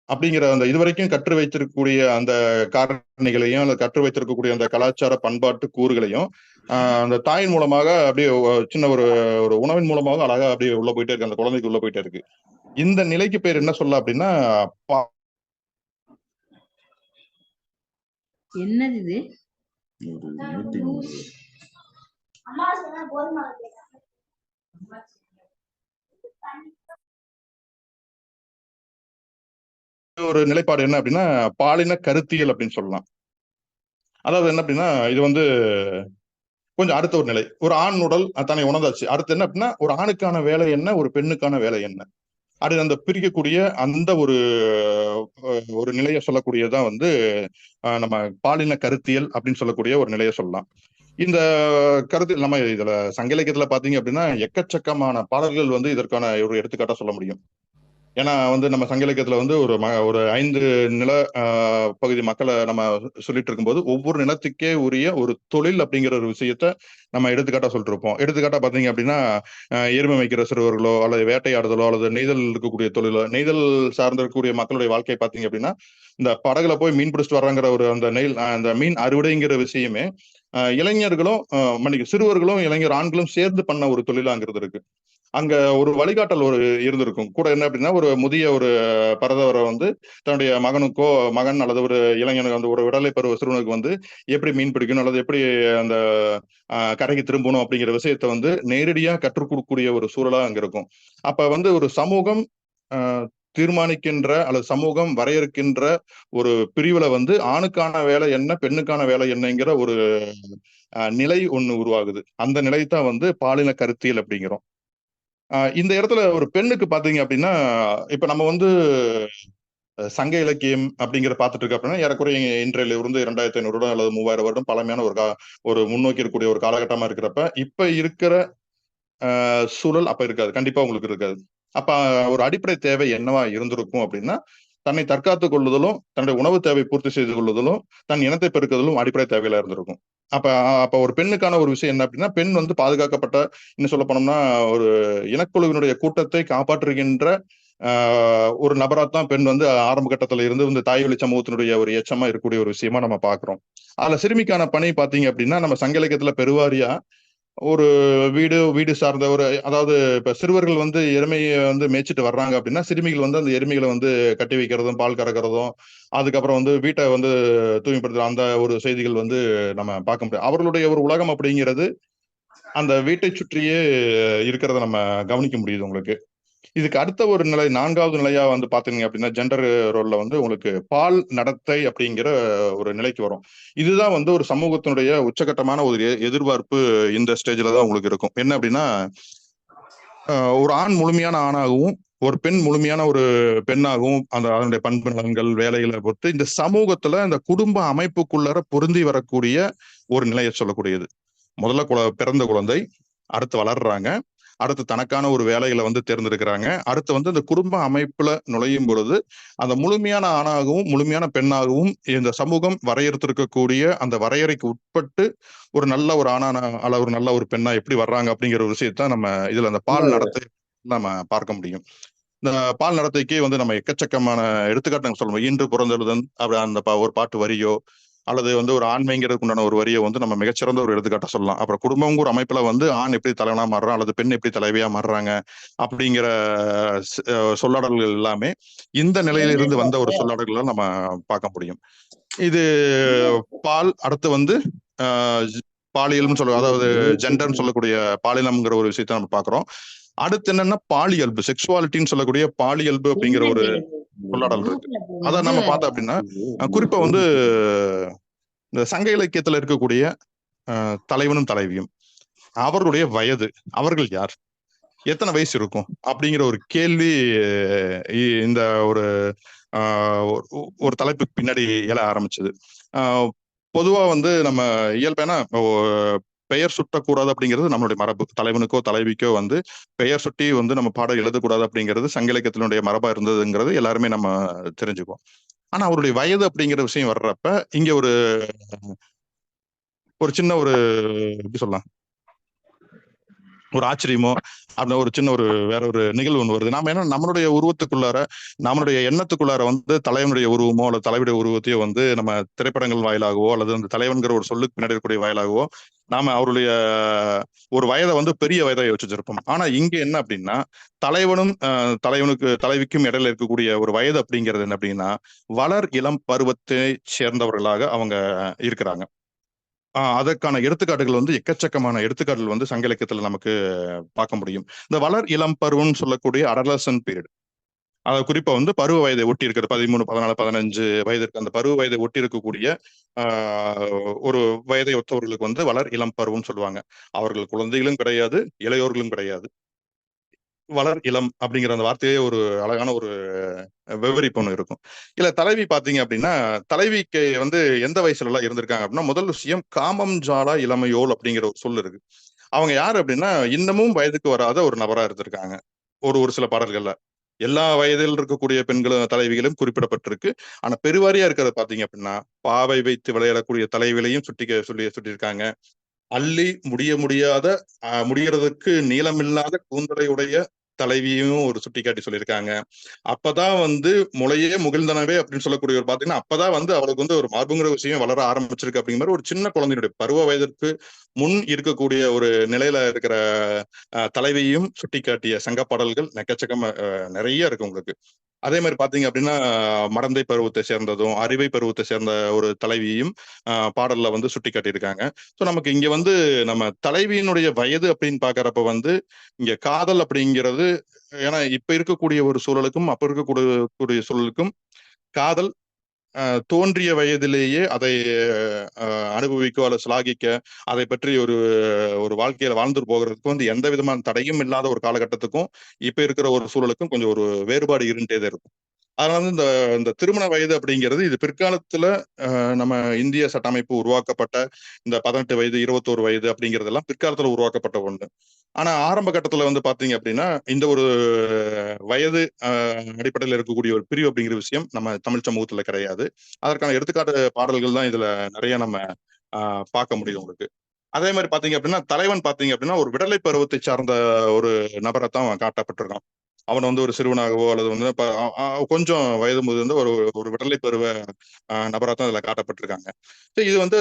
அப்படிங்கிற அந்த இதுவரைக்கும் கற்று வைத்திருக்கக்கூடிய அந்த காரணிகளையும் அல்லது கற்று வைத்திருக்கக்கூடிய அந்த கலாச்சார பண்பாட்டு கூறுகளையும் அந்த தாயின் மூலமாக அப்படியே சின்ன ஒரு உணவின் மூலமாக அழகா அப்படியே உள்ள போயிட்டே இருக்கு, அந்த குழந்தைக்கு உள்ள போயிட்டே இருக்கு. இந்த நிலைக்கு பேர் என்ன சொல்ல அப்படின்னா என்னது ஒரு நிலைப்பாடு என்ன அப்படின்னா பாலின கருத்தியல் அப்படின்னு சொல்லலாம். அதாவது என்ன அப்படின்னா இது வந்து கொஞ்சம் அடுத்த ஒரு நிலை. ஒரு ஆண் உடல் தன்னை உணர்ந்தாச்சு. அடுத்து என்ன அப்படின்னா ஒரு ஆணுக்கான வேலை என்ன, ஒரு பெண்ணுக்கான வேலை என்ன, அது அந்த பிரிக்கக்கூடிய அந்த ஒரு நிலையை சொல்லக்கூடியதான் வந்து நம்ம பாலின கருத்தியல் அப்படின்னு சொல்லக்கூடிய ஒரு நிலையை சொல்லலாம். இந்த கருத்து நம்ம இதுல சங்க இலக்கியத்துல பாத்தீங்க அப்படின்னா எக்கச்சக்கமான பாடல்கள் வந்து இதற்கான ஒரு எடுத்துக்காட்டா சொல்ல முடியும். ஏன்னா வந்து நம்ம சங்க இலக்கியத்துல வந்து ஒரு 5 நில பகுதி மக்களை நம்ம சொல்லிட்டு இருக்கும்போது ஒவ்வொரு நிலத்துக்கே உரிய ஒரு தொழில் அப்படிங்கிற ஒரு விஷயத்த நம்ம எடுத்துக்காட்டா சொல்லிட்டு இருப்போம். எடுத்துக்காட்டா பாத்தீங்க அப்படின்னா எருமை மேய்க்கிற சிறுவர்களோ அல்லது வேட்டையாடுதலோ அல்லது நெய்தல் இருக்கக்கூடிய தொழிலோ, நெய்தல் சார்ந்த இருக்கக்கூடிய மக்களுடைய வாழ்க்கை பாத்தீங்க அப்படின்னா இந்த படகுல போய் மீன் பிடிச்சிட்டு வர்றாங்கிற ஒரு அந்த மீன் அறுவடைங்கிற விஷயமே இளைஞர்களும் சிறுவர்களும் இளைஞர் ஆண்களும் சேர்ந்து பண்ண ஒரு தொழிலாங்கிறது இருக்கு. அங்க ஒரு வழிகாட்டல் இருந்திருக்கும் கூட. என்ன அப்படின்னா ஒரு முதிய ஒரு பரதவரை வந்து தன்னுடைய மகன் அல்லது ஒரு இளைஞனுக்கு வந்து ஒரு விடலை பருவ சிறுவனுக்கு வந்து எப்படி மீன் பிடிக்கணும் அல்லது எப்படி அந்த கரைக்கு திரும்பணும் அப்படிங்கிற விஷயத்த வந்து நேரடியா கற்றுக் கொடுக்கக்கூடிய ஒரு சூழலா அங்க இருக்கும். அப்ப வந்து ஒரு சமூகம் தீர்மானிக்கின்ற அல்லது சமூகம் வரையறுக்கின்ற ஒரு பிரிவுல வந்து ஆணுக்கான வேலை என்ன, பெண்ணுக்கான வேலை என்னங்கிற ஒரு நிலை ஒண்ணு உருவாகுது. அந்த நிலை தான் வந்து பாலின கருத்தியல் அப்படிங்கிறோம். இந்த இடத்துல ஒரு பெண்ணுக்கு பாத்தீங்க அப்படின்னா இப்ப நம்ம வந்து சங்க இலக்கியம் அப்படிங்கிற பார்த்துட்டு இருக்கு அப்படின்னா ஏறக்குறைய இன்றையில இருந்து 2500 வருடம் அல்லது 3000 வருடம் பழமையான ஒரு முன்னோக்கி இருக்கக்கூடிய ஒரு காலகட்டமா இருக்கிறப்ப இப்ப இருக்கிற சூழல் அப்ப இருக்காது, கண்டிப்பா உங்களுக்கு இருக்காது. அப்ப ஒரு அடிப்படை தேவை என்னவா இருந்திருக்கும் அப்படின்னா தன்னை தற்காத்துக் கொள்ளுதலும், தன்னுடைய உணவு தேவை பூர்த்தி செய்து கொள்ளுதலும், தன் இனத்தை பெருக்குதலும் அடிப்படை தேவையில இருந்திருக்கும். அப்ப அப்ப ஒரு பெண்ணுக்கான ஒரு விஷயம் என்ன அப்படின்னா பெண் வந்து பாதுகாக்கப்பட்ட, இன்னும் சொல்ல போனோம்னா ஒரு இனக்குழுவினுடைய கூட்டத்தை காப்பாற்றுகின்ற ஒரு நபராத்தான் பெண் வந்து ஆரம்ப கட்டத்துல இருந்து வந்து தாய் வழி சமூகத்தினுடைய ஒரு எச்சமா இருக்கக்கூடிய ஒரு விஷயமா நம்ம பாக்குறோம். அதுல சிறுமிக்கான பணி பாத்தீங்க அப்படின்னா நம்ம சங்க இலக்கியத்துல பெருவாரியா ஒரு வீடு சார்ந்த ஒரு, அதாவது இப்ப சிறுவர்கள் வந்து எருமையை வந்து மேய்ச்சிட்டு வர்றாங்க அப்படின்னா சிறுமிகள் வந்து அந்த எருமைகளை வந்து கட்டி வைக்கிறதும் பால் கறக்கிறதும் அதுக்கப்புறம் வந்து வீட்டை வந்து தூய்மைப்படுத்துற அந்த ஒரு செய்திகள் வந்து நம்ம பார்க்க முடியும். அவர்களுடைய ஒரு உலகம் அப்படிங்கிறது அந்த வீட்டை சுற்றியே இருக்கிறத நம்ம கவனிக்க முடியுது உங்களுக்கு. இதுக்கு அடுத்த ஒரு நிலை, 4வது நிலையா வந்து பாத்தீங்க அப்படின்னா ஜெண்டர் ரோல்ல வந்து உங்களுக்கு பால் நடத்தை அப்படிங்கிற ஒரு நிலைக்கு வரும். இதுதான் வந்து ஒரு சமூகத்தினுடைய உச்சகட்டமான ஒரு எதிர்பார்ப்பு இந்த ஸ்டேஜ்ல தான் உங்களுக்கு இருக்கும். என்ன அப்படின்னா ஒரு ஆண் முழுமையான ஆணாகவும் ஒரு பெண் முழுமையான ஒரு பெண்ணாகவும் அதனுடைய பண்பு நலன்கள் வேலைகளை பொறுத்து இந்த சமூகத்துல இந்த குடும்ப அமைப்புக்குள்ளர பொருந்தி வரக்கூடிய ஒரு நிலையை சொல்லக்கூடியது. முதல்ல பிறந்த குழந்தை, அடுத்து வளர்றாங்க, அடுத்து தனக்கான ஒரு வேலைகளை வந்து தேர்ந்தெடுக்கிறாங்க, அடுத்து வந்து இந்த குடும்ப அமைப்புல நுழையும் பொழுது அந்த முழுமையான ஆணாகவும் முழுமையான பெண்ணாகவும் இந்த சமூகம் வரையறுத்திருக்கக்கூடிய அந்த வரையறைக்கு உட்பட்டு ஒரு நல்ல ஒரு ஆணான அல்ல ஒரு நல்ல ஒரு பெண்ணா எப்படி வர்றாங்க அப்படிங்கிற ஒரு விஷயத்த நம்ம இதுல அந்த பால் நடத்தை நம்ம பார்க்க முடியும். இந்த பால் நடத்தைக்கே வந்து நம்ம எக்கச்சக்கமான எடுத்துக்காட்டு நாங்க சொல்லுவோம். இன்று பிறந்தெழுதன் அப்படி அந்த ஒரு பாட்டு வரியோ அல்லது வந்து ஒரு ஆண்மைங்கிறதுக்கு உண்டான ஒரு வரியை வந்து நம்ம மிகச்சிறந்த ஒரு எடுத்துக்காட்டா சொல்லலாம். அப்புறம் குடும்பங்கிற அமைப்புல வந்து ஆண் எப்படி தலைவனா மாறுறான் அல்லது பெண் எப்படி தலைவியா மாறுறாங்க அப்படிங்கிற சொல்லாடல்கள் எல்லாமே இந்த நிலையிலிருந்து வந்த ஒரு சொல்லாடல்களை நம்ம பார்க்க முடியும். இது பால் அடுத்து வந்து பாலியல்னு சொல்லுவோம், அதாவது ஜெண்டர்னு சொல்லக்கூடிய பாலினம்ங்கிற ஒரு விஷயத்த நம்ம பாக்குறோம். அடுத்து என்னன்னா பாலியல்பு, செக்சுவாலிட்டின்னு சொல்லக்கூடிய பாலியல்பு அப்படிங்கிற ஒரு சொல்லாடல் இருக்கு. அதை நம்ம பார்த்தோம் அப்படின்னா குறிப்பா வந்து இந்த சங்க இலக்கியத்துல இருக்கக்கூடிய தலைவனும் தலைவியும் அவர்களுடைய வயது, அவர்கள் யார், எத்தனை வயசு இருக்கும் அப்படிங்கிற ஒரு கேள்வி இந்த ஒரு தலைப்புக்கு பின்னாடி எழ ஆரம்பிச்சது. பொதுவா வந்து நம்ம இயல்பேனா பெயர் சுட்டக்கூடாது அப்படிங்கிறது நம்மளுடைய மரபு. தலைவனுக்கோ தலைவிக்கோ வந்து பெயர் சுட்டி வந்து நம்ம பாடம் எழுதக்கூடாது அப்படிங்கிறது சங்க இலக்கியத்தினுடைய மரபா இருந்ததுங்கிறது எல்லாருமே நம்ம தெரிஞ்சுக்குவோம். ஆனா அவருடைய வயது அப்படிங்கிற விஷயம் வர்றப்ப இங்க ஒரு சின்ன ஒரு எப்படி சொல்லலாம் ஒரு ஆச்சரியமோ அந்த ஒரு சின்ன வேற ஒரு நிகழ்வு ஒன்று வருது. நாம என்ன நம்மளுடைய உருவத்துக்குள்ளார நம்மளுடைய எண்ணத்துக்குள்ளார வந்து தலைவனுடைய உருவமோ அல்லது தலைவனுடைய உருவத்தையோ வந்து நம்ம திரைப்படங்கள் வாயிலாகவோ அல்லது அந்த தலைவன்கிற ஒரு சொல்லுக்கு பின்னாடி இருக்கக்கூடிய வாயிலாகவோ நாம அவருடைய ஒரு வயதை வந்து பெரிய வயதை வச்சிருப்போம். ஆனா இங்க என்ன அப்படின்னா தலைவிக்கும் இடையில இருக்கக்கூடிய ஒரு வயது அப்படிங்கிறது என்ன அப்படின்னா வளர் இளம் பருவத்தை சேர்ந்தவர்களாக அவங்க இருக்கிறாங்க. அதற்கான எடுத்துக்காட்டுகள் வந்து எக்கச்சக்கமான எடுத்துக்காட்டுகள் வந்து சங்க இலக்கியத்துல நமக்கு பார்க்க முடியும். இந்த வளர் இளம் பருவம்னு சொல்லக்கூடிய அடலசன் பீரியட், அதை குறிப்பா வந்து பருவ வயதை ஒட்டி இருக்கிற 13, 14, 15 வயதிற்கு அந்த பருவ வயதை ஒட்டி இருக்கக்கூடிய ஒரு வயதை ஒத்தவர்களுக்கு வந்து வளர் இளம் பருவம் சொல்லுவாங்க. அவர்கள் குழந்தைகளும் கிடையாது, இளையோர்களும் கிடையாது. வளர் இளம் அப்படிங்கிற அந்த வார்த்தையே ஒரு அழகான ஒரு விவரிப்பு ஒண்ணு இருக்கும். இல்ல தலைவி பாத்தீங்க அப்படின்னா, தலைவிக்கு வந்து எந்த வயசுல எல்லாம் இருந்திருக்காங்க அப்படின்னா, முதல் விஷயம் காமம் ஜாலா இளமையோல் அப்படிங்கிற ஒரு சொல் இருக்கு. அவங்க யாரு அப்படின்னா, இன்னமும் வயதுக்கு வராத ஒரு நபரா இருந்திருக்காங்க. ஒரு ஒரு சில பாடல்கள்ல எல்லா வயதில் இருக்கக்கூடிய பெண்களும் தலைவிகளும் குறிப்பிடப்பட்டிருக்கு. ஆனா பெருவாரியா இருக்கிறத பாத்தீங்க அப்படின்னா, பாவை வைத்து விளையாடக்கூடிய தலைவிகளையும் சுட்டியிருக்காங்க. அள்ளி முடியாத முடியறதுக்கு நீளமில்லாத கூந்தலையுடைய தலைவியும் ஒரு சுட்டிக்காட்டி சொல்லியிருக்காங்க. அப்பதான் வந்து முளையே முகிழ்ந்தனவே அப்படின்னு சொல்லக்கூடிய ஒரு பாத்தீங்கன்னா, அப்பதான் வந்து அவளுக்கு வந்து ஒரு மார்புங்கிற விஷயம் வளர ஆரம்பிச்சிருக்கு அப்படிங்கிற மாதிரி ஒரு சின்ன குழந்தையினுடைய பருவ வயதிற்கு முன் இருக்கக்கூடிய ஒரு நிலையில இருக்கிற தலைவியும் சுட்டிக்காட்டிய சங்க பாடல்கள் எக்கச்சக்கமா நிறைய இருக்கு உங்களுக்கு. அதே மாதிரி பாத்தீங்க அப்படின்னா, மடந்தை பருவத்தை சேர்ந்ததும், அறிவை பருவத்தை சேர்ந்த ஒரு தலைவியும் பாடல்ல வந்து சுட்டிக்காட்டியிருக்காங்க. ஸோ நமக்கு இங்க வந்து நம்ம தலைவியினுடைய வயது அப்படின்னு பாக்குறப்ப வந்து இங்க காதல் அப்படிங்கிறது, ஏன்னா இப்ப இருக்கக்கூடிய ஒரு சூழலுக்கும் அப்ப இருக்கக்கூடிய சூழலுக்கும் காதல் தோன்றிய வயதிலேயே அதை அனுபவிக்க அல்லது சிலாகிக்க, அதை பற்றி ஒரு ஒரு வாழ்க்கையில வாழ்ந்துட்டு போகிறதுக்கும் வந்து எந்த விதமான தடையும் இல்லாத ஒரு காலகட்டத்துக்கும் இப்ப இருக்கிற ஒரு சூழலுக்கும் கொஞ்சம் ஒரு வேறுபாடு இருந்துட்டே தான் இருக்கும். அதனால வந்து இந்த இந்த திருமண வயது அப்படிங்கிறது இது பிற்காலத்துல நம்ம இந்திய சட்ட அமைப்பு உருவாக்கப்பட்ட இந்த 18 வயது, 21 வயது அப்படிங்கிறதெல்லாம் பிற்காலத்துல உருவாக்கப்பட்ட ஒண்ணு. ஆனா ஆரம்ப கட்டத்துல வந்து பாத்தீங்க அப்படின்னா, இந்த ஒரு வயது அடிப்படையில் இருக்கக்கூடிய ஒரு பிரிவு அப்படிங்கிற விஷயம் நம்ம தமிழ் சமூகத்துல கிடையாது. அதற்கான எடுத்துக்காட்டு பாடல்கள் தான் இதுல நிறைய நம்ம பார்க்க முடியும் உங்களுக்கு. அதே மாதிரி பாத்தீங்க அப்படின்னா, தலைவன் பாத்தீங்க அப்படின்னா ஒரு விடலை பருவத்தை சார்ந்த ஒரு நபரைத்தான் காட்டப்பட்டிருக்கான். அவன் வந்து ஒரு சிறுவனாகவோ அல்லது வந்து கொஞ்சம் வயது முதிர்ந்த ஒரு ஒரு விடலை பருவ நபரா தான் இதுல காட்டப்பட்டிருக்காங்க. இது வந்து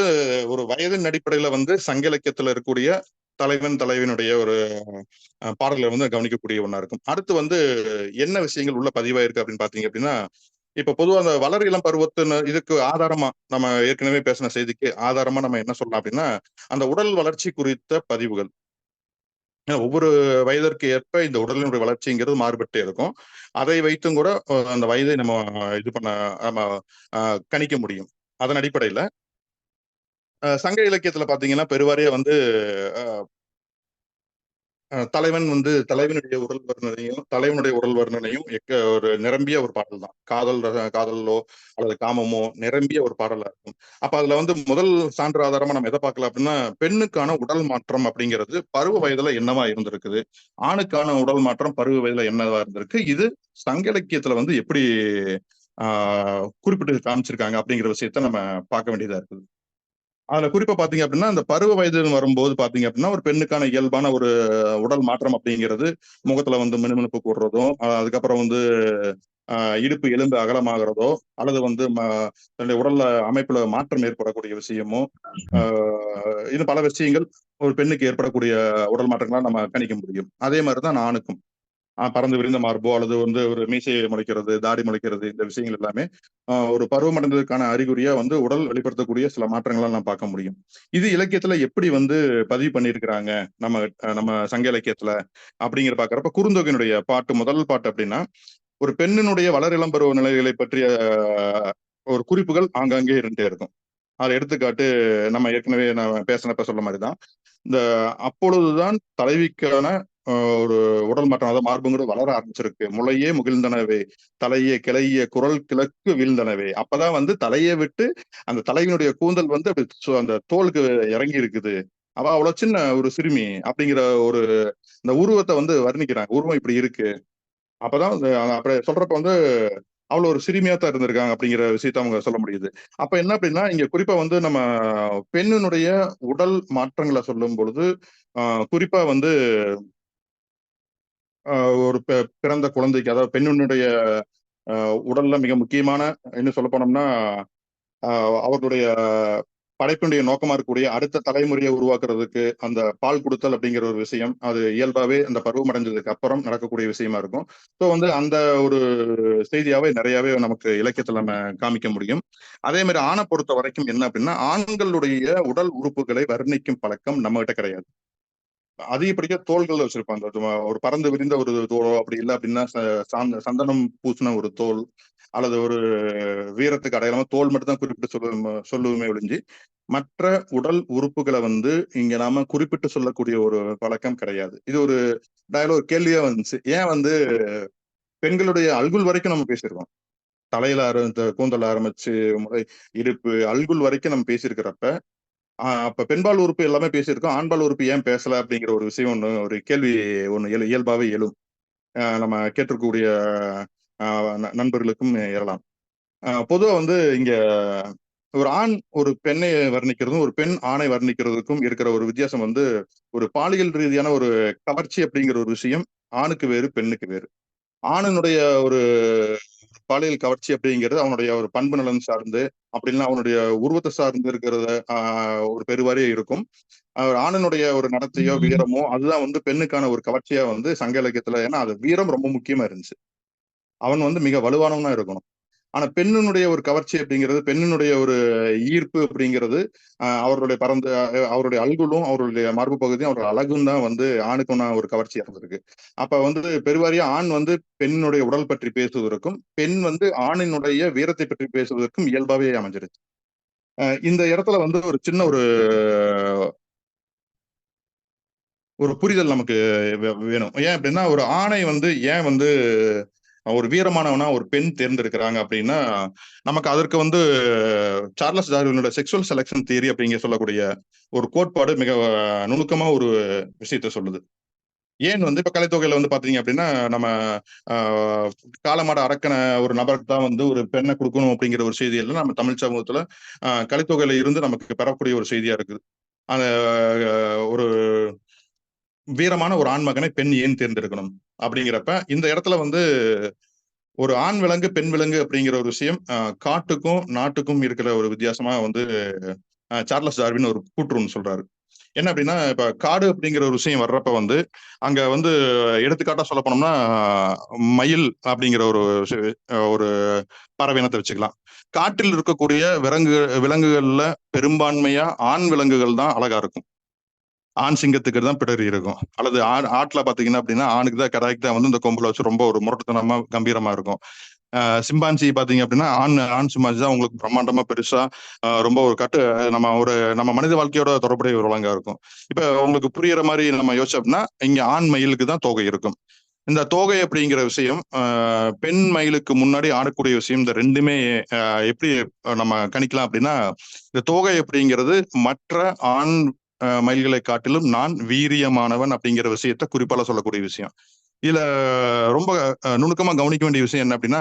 ஒரு வயதின் அடிப்படையில வந்து சங்க இலக்கியத்துல இருக்கக்கூடிய தலைவன் தலைவனுடைய ஒரு பாடல்களை வந்து கவனிக்கக்கூடிய ஒண்ணா இருக்கும். அடுத்து வந்து என்ன விஷயங்கள் உள்ள பதிவாயிருக்கு அப்படின்னு பாத்தீங்க அப்படின்னா, இப்ப பொதுவா அந்த வளர் இளம் பருவத்தின் இதுக்கு ஆதாரமா நம்ம ஏற்கனவே பேசின செய்திக்கு ஆதாரமா நம்ம என்ன சொல்லலாம் அப்படின்னா, அந்த உடல் வளர்ச்சி குறித்த பதிவுகள். ஒவ்வொரு வயதிற்கு ஏற்ப இந்த உடலினுடைய வளர்ச்சிங்கிறது மாறுபட்டே இருக்கும். அதை வைத்தும் கூட அந்த வயதை நம்ம இது பண்ண நம்ம கணிக்க முடியும். அதன் அடிப்படையில சங்க இலக்கியத்துல பாத்தீங்கன்னா பெருவாரியா வந்து தலைவன் வந்து தலைவனுடைய உடல் வர்ணனையும் தலைவனுடைய உடல் வர்ணனையும் ஒரு நிரம்பிய ஒரு பாடல் தான். காதலோ அல்லது காமமோ நிரம்பிய ஒரு பாடலா இருக்கும். அப்ப அதுல வந்து முதல் சான்று ஆதாரமா நம்ம எதை பார்க்கலாம் அப்படின்னா, பெண்ணுக்கான உடல் மாற்றம் அப்படிங்கிறது பருவ வயதுல என்னவா இருந்திருக்குது, ஆணுக்கான உடல் மாற்றம் பருவ வயதுல என்னவா இருந்திருக்கு, இது சங்க இலக்கியத்துல வந்து எப்படி குறிப்பிட்டு காமிச்சிருக்காங்க அப்படிங்கிற விஷயத்த நம்ம பார்க்க வேண்டியதா இருக்குது. அதுல குறிப்பா பாத்தீங்க அப்படின்னா, அந்த பருவ வயதுன்னு வரும்போது பாத்தீங்க அப்படின்னா, ஒரு பெண்ணுக்கான இயல்பான ஒரு உடல் மாற்றம் அப்படிங்கிறது, முகத்துல வந்து மினுமினுப்பு கூடுறதும், அதுக்கப்புறம் வந்து இடுப்பு எலும்பு அகலமாகிறதோ, அல்லது வந்து தன்னுடைய உடல்ல அமைப்புல மாற்றம் ஏற்படக்கூடிய விஷயமோ, இன்னும் பல விஷயங்கள் ஒரு பெண்ணுக்கு ஏற்படக்கூடிய உடல் மாற்றங்களா நம்ம கணிக்க முடியும். அதே மாதிரிதான் ஆணுக்கும். பறந்து விரிந்த மார்போ அல்லது வந்து ஒரு மீசையை முளைக்கிறது, தாடி முளைக்கிறது, இந்த விஷயங்கள் எல்லாமே ஒரு பருவம் அடைந்ததுக்கான அறிகுறியா வந்து உடல் வெளிப்படுத்தக்கூடிய சில மாற்றங்களா நாம் பார்க்க முடியும். இது இலக்கியத்துல எப்படி வந்து பதிவு பண்ணியிருக்கிறாங்க நம்ம நம்ம சங்க இலக்கியத்துல அப்படிங்கிற பாக்குறப்ப, குறுந்தொகையினுடைய முதல் பாட்டு அப்படின்னா, ஒரு பெண்ணினுடைய வளர் இளம் பருவ நிலைகளை பற்றிய ஒரு குறிப்புகள் ஆங்காங்கே இருந்துட்டே இருக்கும். அதை எடுத்துக்காட்டு நம்ம ஏற்கனவே நான் பேசினப்ப சொன்ன மாதிரிதான், இந்த அப்பொழுதுதான் தலைவிக்கான ஒரு உடல் மாற்றம், அதாவது மார்புங்கிறது வளர ஆரம்பிச்சிருக்கு. முளையே முகிழ்ந்தனவே, தலையே கிளைய குரல் கிழக்கு வீழ்ந்தனவே. அப்பதான் வந்து தலையை விட்டு அந்த தலைவினுடைய கூந்தல் வந்து அப்படி அந்த தோலுக்கு இறங்கி இருக்குது. அவ அவ்வளவு சின்ன ஒரு சிறுமி அப்படிங்கிற ஒரு இந்த உருவத்தை வந்து வர்ணிக்கிறாங்க. உருவம் இப்படி இருக்கு. அப்பதான் அப்படி சொல்றப்ப வந்து அவ்வளவு ஒரு சிறுமியா தான் இருந்திருக்காங்க அப்படிங்கிற விஷயத்த அவங்க சொல்ல முடியுது. அப்ப என்ன அப்படின்னா, இங்க குறிப்பா வந்து நம்ம பெண்ணினுடைய உடல் மாற்றங்களை சொல்லும் பொழுது, குறிப்பா வந்து ஒரு பிறந்த குழந்தைக்கு, அதாவது பெண்ணினுடைய உடல்ல மிக முக்கியமான, இன்னும் சொல்ல போனோம்னா அவர்களுடைய படைப்பினுடைய நோக்கமா இருக்கக்கூடிய அடுத்த தலைமுறையை உருவாக்குறதுக்கு அந்த பால் கொடுத்தல் அப்படிங்கிற ஒரு விஷயம் அது இயல்பாவே அந்த பருவம் அடைஞ்சதுக்கு அப்புறம் நடக்கக்கூடிய விஷயமா இருக்கும். ஸோ அந்த ஒரு செய்தியாவே நிறையவே நமக்கு இலக்கியத்துல நம்ம காமிக்க முடியும். அதே மாதிரி ஆணை பொறுத்த வரைக்கும் என்ன அப்படின்னா, ஆண்களுடைய உடல் உறுப்புகளை வர்ணிக்கும் பழக்கம் நம்ம கிட்ட கிடையாது. அதிகப்படியா தோள்கள் வச்சிருப்பாங்க. ஒரு பறந்து விரிந்த ஒரு தோலோ அப்படி இல்லை அப்படின்னா சந்தனம் பூசின ஒரு தோல் அல்லது ஒரு வீரத்துக்கு அடையாளமா தோல் மட்டும் தான் குறிப்பிட்டு சொல்லுவோமே ஒழிஞ்சு மற்ற உடல் உறுப்புகளை இங்க நாம குறிப்பிட்டு சொல்லக்கூடிய ஒரு பழக்கம் கிடையாது. இது ஒரு டயலாக் கேள்வியா வந்துச்சு. ஏன் பெண்களுடைய அல்குல் வரைக்கும் நம்ம பேசியிருக்கோம். தலையில கூந்தல் ஆரம்பிச்சு முறை இடுப்பு அல்குல் வரைக்கும் நம்ம பேசியிருக்கிறப்ப அப்ப பெண்பால் உறுப்பு எல்லாமே பேசியிருக்கோம். ஆண்பால் உறுப்பு ஏன் பேசல அப்படிங்கிற ஒரு விஷயம் ஒரு கேள்வி இயல்பாவே எழும். நம்ம கேட்டிருக்கக்கூடிய நண்பர்களுக்கும் எழலாம். பொதுவா இங்க ஒரு ஆண் ஒரு பெண்ணை வர்ணிக்கிறதும் ஒரு பெண் ஆணை வர்ணிக்கிறதுக்கும் இருக்கிற ஒரு வித்தியாசம் ஒரு பாலியல் ரீதியான ஒரு கவர்ச்சி அப்படிங்கிற ஒரு விஷயம் ஆணுக்கு வேறு பெண்ணுக்கு வேறு. ஆணினுடைய ஒரு பாலியல் கவர்ச்சி அப்படிங்கிறது அவனுடைய ஒரு பண்பு நலன் சார்ந்து அப்படின்னா அவனுடைய உருவத்தை சார்ந்து இருக்கிறத ஒரு பெருவாரியே இருக்கும். ஆணினுடைய ஒரு நடத்தையோ வீரமோ அதுதான் பெண்ணுக்கான ஒரு கவர்ச்சியா சங்க இலக்கியத்துல. ஏன்னா அது வீரம் ரொம்ப முக்கியமா இருந்துச்சு. அவன் மிக வலுவானவனா இருக்கணும். ஆனா பெண்ணினுடைய ஒரு கவர்ச்சி அப்படிங்கிறது பெண்ணினுடைய ஒரு ஈர்ப்பு அப்படிங்கிறது அவர்களுடைய அவருடைய அல்குலும் அவருடைய மரபு பகுதியும் அவருடைய அழகும் தான் ஆணுக்குன்னா ஒரு கவர்ச்சியா இருந்திருக்கு. அப்ப பெருவாரியா ஆண் பெண்ணுடைய உடல் பற்றி பேசுவதற்கும் பெண் ஆணினுடைய வீரத்தை பற்றி பேசுவதற்கும் இயல்பாவே அமைஞ்சிருச்சு. இந்த இடத்துல ஒரு சின்ன ஒரு புரிதல் நமக்கு வேணும். ஏன் அப்படின்னா ஒரு ஆணை ஏன் ஒரு வீரமானவனா ஒரு பெண் தேர்ந்தெடுக்கிறாங்க அப்படின்னா நமக்கு அதற்கு சார்லஸ் டார்வினோட செக்சுவல் செலக்ஷன் தியரி அப்படிங்க சொல்லக்கூடிய ஒரு கோட்பாடு மிக நுணுக்கமா ஒரு விஷயத்த சொல்லுது. ஏன் இப்ப கலைத்தொகையில பாத்தீங்க அப்படின்னா நம்ம காலமாட அரக்கன ஒரு நபருக்கு தான் ஒரு பெண்ணை கொடுக்கணும் அப்படிங்கிற ஒரு செய்தி எல்லாம் நம்ம தமிழ் சமூகத்துல கலைத்தொகையில இருந்து நமக்கு பெறக்கூடிய ஒரு செய்தியா இருக்குது. அந்த ஒரு வீரமான ஒரு ஆண் மகனை பெண் ஏன் தேர்ந்தெடுக்கணும் அப்படிங்கிறப்ப இந்த இடத்துல ஒரு ஆண் விலங்கு பெண் விலங்கு அப்படிங்கிற ஒரு விஷயம் காட்டுக்கும் நாட்டுக்கும் இருக்கிற ஒரு வித்தியாசமா சார்லஸ் டார்வின் ஒரு கூற்று சொல்றாரு. என்ன அப்படின்னா இப்ப காடு அப்படிங்கிற ஒரு விஷயம் வர்றப்ப அங்க எடுத்துக்காட்டா சொல்ல போனோம்னா மயில் அப்படிங்கிற ஒரு பறவை இனத்தை வச்சுக்கலாம். காட்டில் இருக்கக்கூடிய விலங்குகள்ல பெரும்பான்மையா ஆண் விலங்குகள் தான் அழகா இருக்கும். ஆண் சிங்கத்துக்கு தான் பிடரி இருக்கும். அல்லது ஆட்டுல பாத்தீங்கன்னா அப்படின்னா ஆணுக்கு தான் கடாய்க்கு தான் இந்த கொம்புல வச்சு ரொம்ப ஒரு முரட்டுத்தனமா கம்பீரமா இருக்கும். சிம்பான்சி பாத்தீங்க அப்படின்னா ஆண் சிம்பான்சி தான் உங்களுக்கு பிரம்மாண்டமா பெருசா ரொம்ப ஒரு நம்ம மனித வாழ்க்கையோட தொடர்புடைய ஒரு விலங்கா இருக்கும். இப்ப உங்களுக்கு புரியுற மாதிரி நம்ம யோசிச்சோம் அப்படின்னா இங்க ஆண் மயிலுக்கு தான் தோகை இருக்கும். இந்த தோகை அப்படிங்கிற விஷயம் பெண் மயிலுக்கு முன்னாடி ஆடக்கூடிய விஷயம். இந்த ரெண்டுமே எப்படி நம்ம கணிக்கலாம் அப்படின்னா இந்த தோகை அப்படிங்கிறது மற்ற ஆண் மயில்களை காட்டிலும் நான் வீரியமானவன் அப்படிங்கிற விஷயத்த குறிப்பால சொல்லக்கூடிய விஷயம். இதுல ரொம்ப நுணுக்கமா கவனிக்க வேண்டிய விஷயம் என்ன அப்படின்னா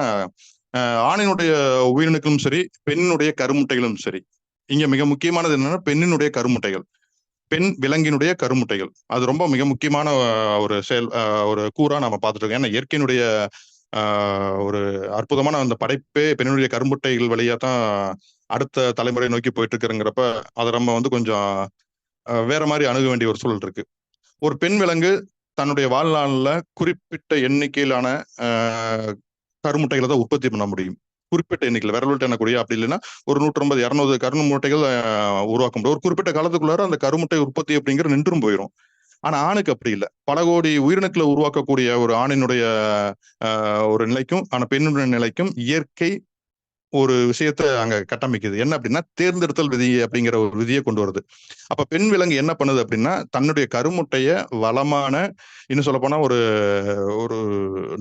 ஆணினுடைய உயிரணுக்களும் சரி பெண்ணினுடைய கருமுட்டைகளும் சரி. இங்க மிக முக்கியமானது என்னன்னா பெண்ணினுடைய கருமுட்டைகள், பெண் விலங்கினுடைய கருமுட்டைகள். அது ரொம்ப மிக முக்கியமான ஒரு கூறா நம்ம பார்த்துட்டு இருக்கோம். ஏன்னா இயற்கையினுடைய ஒரு அற்புதமான அந்த படைப்பே பெண்ணுடைய கருமுட்டைகள் வழியா தான் அடுத்த தலைமுறை நோக்கி போயிட்டு இருக்குங்கிறப்ப அதை நம்ம கொஞ்சம் வேற மாதிரி அணுக வேண்டிய ஒரு சூழல் இருக்கு. ஒரு பெண் விலங்கு தன்னுடைய வாழ்நாள்ல குறிப்பிட்ட எண்ணிக்கையிலான கருமுட்டைகளை தான் உற்பத்தி பண்ண முடியும். குறிப்பிட்ட எண்ணிக்கையில் விரல் எண்ணக்கூடிய அப்படி இல்லைன்னா ஒரு 150 200 கருமுட்டைகள் உருவாக்க முடியும். ஒரு குறிப்பிட்ட காலத்துக்குள்ளார அந்த கருமுட்டை உற்பத்தி அப்படிங்கிற நின்றும் போயிடும். ஆனா ஆணுக்கு அப்படி இல்லை. பல கோடி உயிரணுக்களை உருவாக்கக்கூடிய ஒரு ஆணினுடைய ஒரு நிலைக்கும் ஆனா பெண்ணுடைய நிலைக்கும் இயற்கை ஒரு விஷயத்த அங்க கட்டமைக்குது. என்ன அப்படின்னா தேர்ந்தெடுத்தல் விதி அப்படிங்கிற ஒரு விதியை கொண்டு வருது. அப்ப பெண் விலங்கு என்ன பண்ணுது அப்படின்னா தன்னுடைய கருமுட்டைய வளமான இன்னும் சொல்ல போனா ஒரு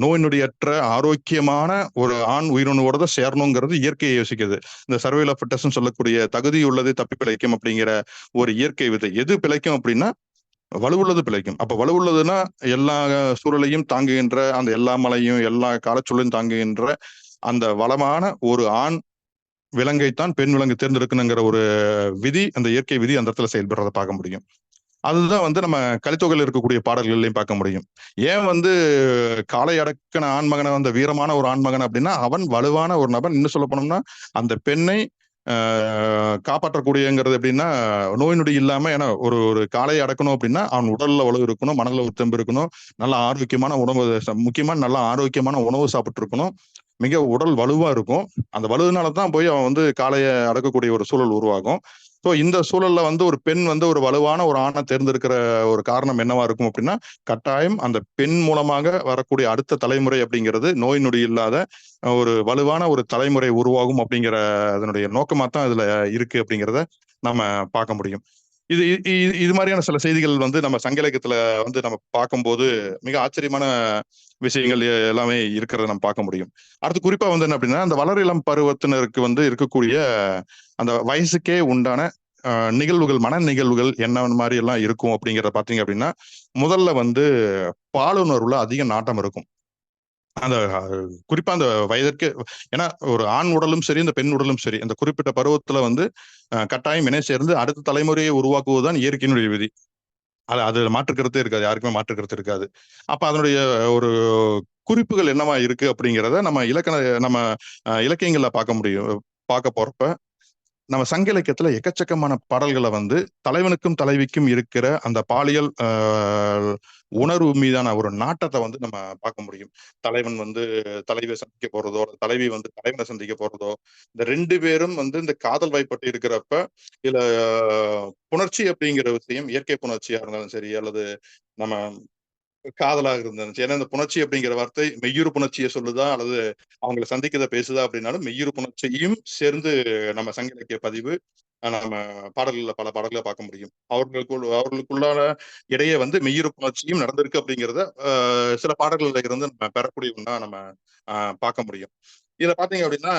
நோய் நொடியற்ற ஆரோக்கியமான ஒரு ஆண் உயிரணுவோட தான் சேரணுங்கிறது இயற்கையை யோசிக்குது. இந்த சர்வைவல் ஆஃப் ஃபிட்டஸ்ட்னு சொல்லக்கூடிய தகுதி உள்ளது தப்பி பிழைக்கும் அப்படிங்கிற ஒரு இயற்கை விதை. எது பிழைக்கும் அப்படின்னா வலுவுள்ளது பிழைக்கும். அப்ப வலுவுள்ளதுன்னா எல்லா சூழலையும் தாங்குகின்ற அந்த எல்லா மலையும் எல்லா காலச்சூழலையும் தாங்குகின்ற அந்த வளமான ஒரு ஆண் விலங்கைத்தான் பெண் விலங்கு தேர்ந்தெடுக்கணுங்கிற ஒரு விதி, அந்த இயற்கை விதி அந்த இடத்துல செயல்படுறதை பார்க்க முடியும். அதுதான் நம்ம கலித்தொகையில் இருக்கக்கூடிய பாடல்கள்லையும் பார்க்க முடியும். ஏன் காலை அடக்கின ஆண்மகனை வீரமான ஒரு ஆண்மகன் அப்படின்னா அவன் வலுவான ஒரு நபன். இன்னும் சொல்ல போனோம்னா அந்த பெண்ணை காப்பாற்றக்கூடியங்கிறது எப்படின்னா நோய் நொடி இல்லாம, ஏன்னா ஒரு ஒரு காளையை அடக்கணும் அப்படின்னா அவன் உடல்ல வலு இருக்கணும், மனதில் ஒரு தெம்பு இருக்கணும், நல்ல ஆரோக்கியமான உணவு, முக்கியமா நல்ல ஆரோக்கியமான உணவு சாப்பிட்டு இருக்கணும், மிக உடல் வலுவா இருக்கும். அந்த வலுவினால தான் போய் அவன் வந்து காளையை அடக்கக்கூடிய ஒரு சூழல் உருவாகும். ஸோ இந்த சூழல்ல வந்து ஒரு பெண் வந்து ஒரு வலுவான ஒரு ஆணை தேர்ந்தெடுக்கிற ஒரு காரணம் என்னவா இருக்கும் அப்படின்னா, கட்டாயம் அந்த பெண் மூலமாக வரக்கூடிய அடுத்த தலைமுறை அப்படிங்கிறது நோய் நொடி இல்லாத ஒரு வலுவான ஒரு தலைமுறை உருவாகும் அப்படிங்கிற அதனுடைய நோக்கமா தான் இதுல இருக்கு அப்படிங்கிறத நம்ம பார்க்க முடியும். இது இது மாதிரியான சில செய்திகள் வந்து நம்ம சங்க இலக்கியத்துல வந்து நம்ம பார்க்கும்போது மிக ஆச்சரியமான விஷயங்கள் எல்லாமே இருக்கிறத நம்ம பார்க்க முடியும். அடுத்து குறிப்பா வந்து என்ன அப்படின்னா, அந்த வளர் இளம் பருவத்தினருக்கு வந்து இருக்கக்கூடிய அந்த வயசுக்கே உண்டான நிகழ்வுகள், மன நிகழ்வுகள் என்ன மாதிரி எல்லாம் இருக்கும் அப்படிங்கிறத பாத்தீங்க அப்படின்னா, முதல்ல வந்து பாலுணர்வுல அதிக நாட்டம் இருக்கும். அந்த குறிப்பா அந்த வயதிற்கு, ஏன்னா ஒரு ஆண் உடலும் சரி, இந்த பெண் உடலும் சரி, அந்த குறிப்பிட்ட பருவத்துல வந்து கட்டாயம் இணை சேர்ந்து அடுத்த தலைமுறையை உருவாக்குவதுதான் இயற்கையினுடைய விதி. அது மாற்றுக்கருத்தே இருக்காது, யாருக்குமே மாற்றுக்கருத்து இருக்காது. அப்ப அதனுடைய ஒரு குறிப்புகள் என்னவா இருக்கு அப்படிங்கிறத நம்ம இலக்கியங்கள்ல பார்க்க முடியும். பார்க்க போறப்ப நம்ம சங்க இலக்கியத்துல எக்கச்சக்கமான பாடல்களை வந்து தலைவனுக்கும் தலைவிக்கும் இருக்கிற அந்த பாலியல் உணர்வு மீதான ஒரு நாட்டத்தை வந்து நம்ம பார்க்க முடியும். தலைவன் வந்து தலைவியை சந்திக்க போறதோ, தலைவி வந்து தலைவனை சந்திக்க போறதோ, இந்த 2 பேரும் வந்து இந்த காதல் வாய்ப்பட்டு இருக்கிறப்ப இதுல புணர்ச்சி அப்படிங்கிற விஷயம் இயற்கை புணர்ச்சியா இருந்தாலும் சரி, அல்லது நம்ம காதலாக இருந்துச்சு. ஏன்னா இந்த புணர்ச்சி அப்படிங்கிற வார்த்தை மெய்யுறு புணர்ச்சியை சொல்லுதா, அல்லது அவங்களை சந்திக்கிறத பேசுதா அப்படின்னாலும் மெய்யுறு புணர்ச்சியும் சேர்ந்து நம்ம சங்க இலக்கிய பதிவு நம்ம பாடல்கள்ல பல பாடல்களை பார்க்க முடியும். அவர்களுக்குள்ளான இடையே வந்து மெய்யுறு புணர்ச்சியும் நடந்திருக்கு அப்படிங்கிறத சில பாடல்கள்ல இருந்து நம்ம பெறக்கூடிய ஒண்ணா நம்ம பார்க்க முடியும். இதுல பாத்தீங்க அப்படின்னா,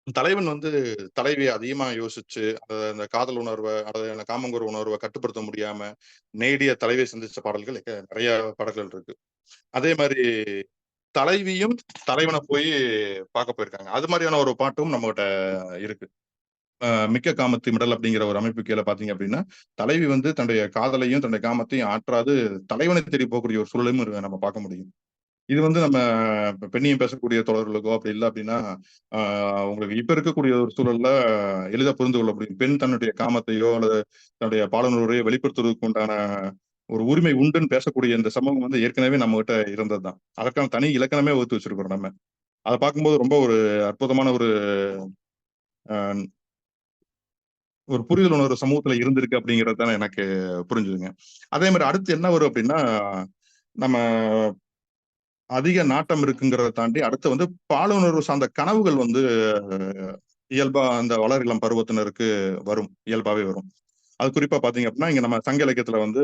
தலைவன் வந்து தலைவியை அதிகமா யோசிச்சு அந்த காதல் உணர்வை அல்லது அந்த காமங்குற உணர்வை கட்டுப்படுத்த முடியாம நேடிய தலைவியை சந்திச்ச பாடல்கள் நிறைய பாடல்கள் இருக்கு. அதே மாதிரி தலைவியும் தலைவனை போய் பார்க்க போயிருக்காங்க. அது மாதிரியான ஒரு பாட்டும் நம்மகிட்ட இருக்கு. மிக்க காமத்து மிடல் அப்படிங்கிற ஒரு அமைப்பு கீழே பாத்தீங்க அப்படின்னா, தலைவி வந்து தன்னுடைய காதலையும் தன்னுடைய காமத்தையும் ஆற்றாது தலைவனை தேடி போகக்கூடிய ஒரு சூழலையும் நம்ம பார்க்க முடியும். இது வந்து நம்ம பெண்ணியம் பேசக்கூடிய தொடர்களுக்கோ அப்படி இல்லை அப்படின்னா, உங்களுக்கு இப்ப இருக்கக்கூடிய ஒரு சூழல்ல எளிதா புரிந்து கொள்ள முடியும். பெண் தன்னுடைய காமத்தையோ அல்லது தன்னுடைய பாலுணர்வையோ வெளிப்படுத்துவதற்கு உண்டான ஒரு உரிமை உண்டுன்னு பேசக்கூடிய இந்த சமூகம் வந்து ஏற்கனவே நம்ம கிட்ட இருந்ததுதான். அதற்கான தனி இலக்கணமே வகுத்து வச்சிருக்கிறோம் நம்ம. அதை பார்க்கும்போது ரொம்ப ஒரு அற்புதமான ஒரு ஒரு புரிதல் உணர்வு சமூகத்துல இருந்திருக்கு அப்படிங்கிறது தானே எனக்கு புரிஞ்சுதுங்க. அதே மாதிரி அடுத்து என்ன வரும் அப்படின்னா, நம்ம அதிக நாட்டம் இருக்குங்கிறத தாண்டி அடுத்து வந்து பாலுணர்வு சார்ந்த கனவுகள் வந்து இயல்பா அந்த வளர் இளம் பருவத்தினருக்கு வரும், இயல்பாவே வரும். அது குறிப்பா பாத்தீங்க அப்படின்னா, இங்க நம்ம சங்க இலக்கியத்துல வந்து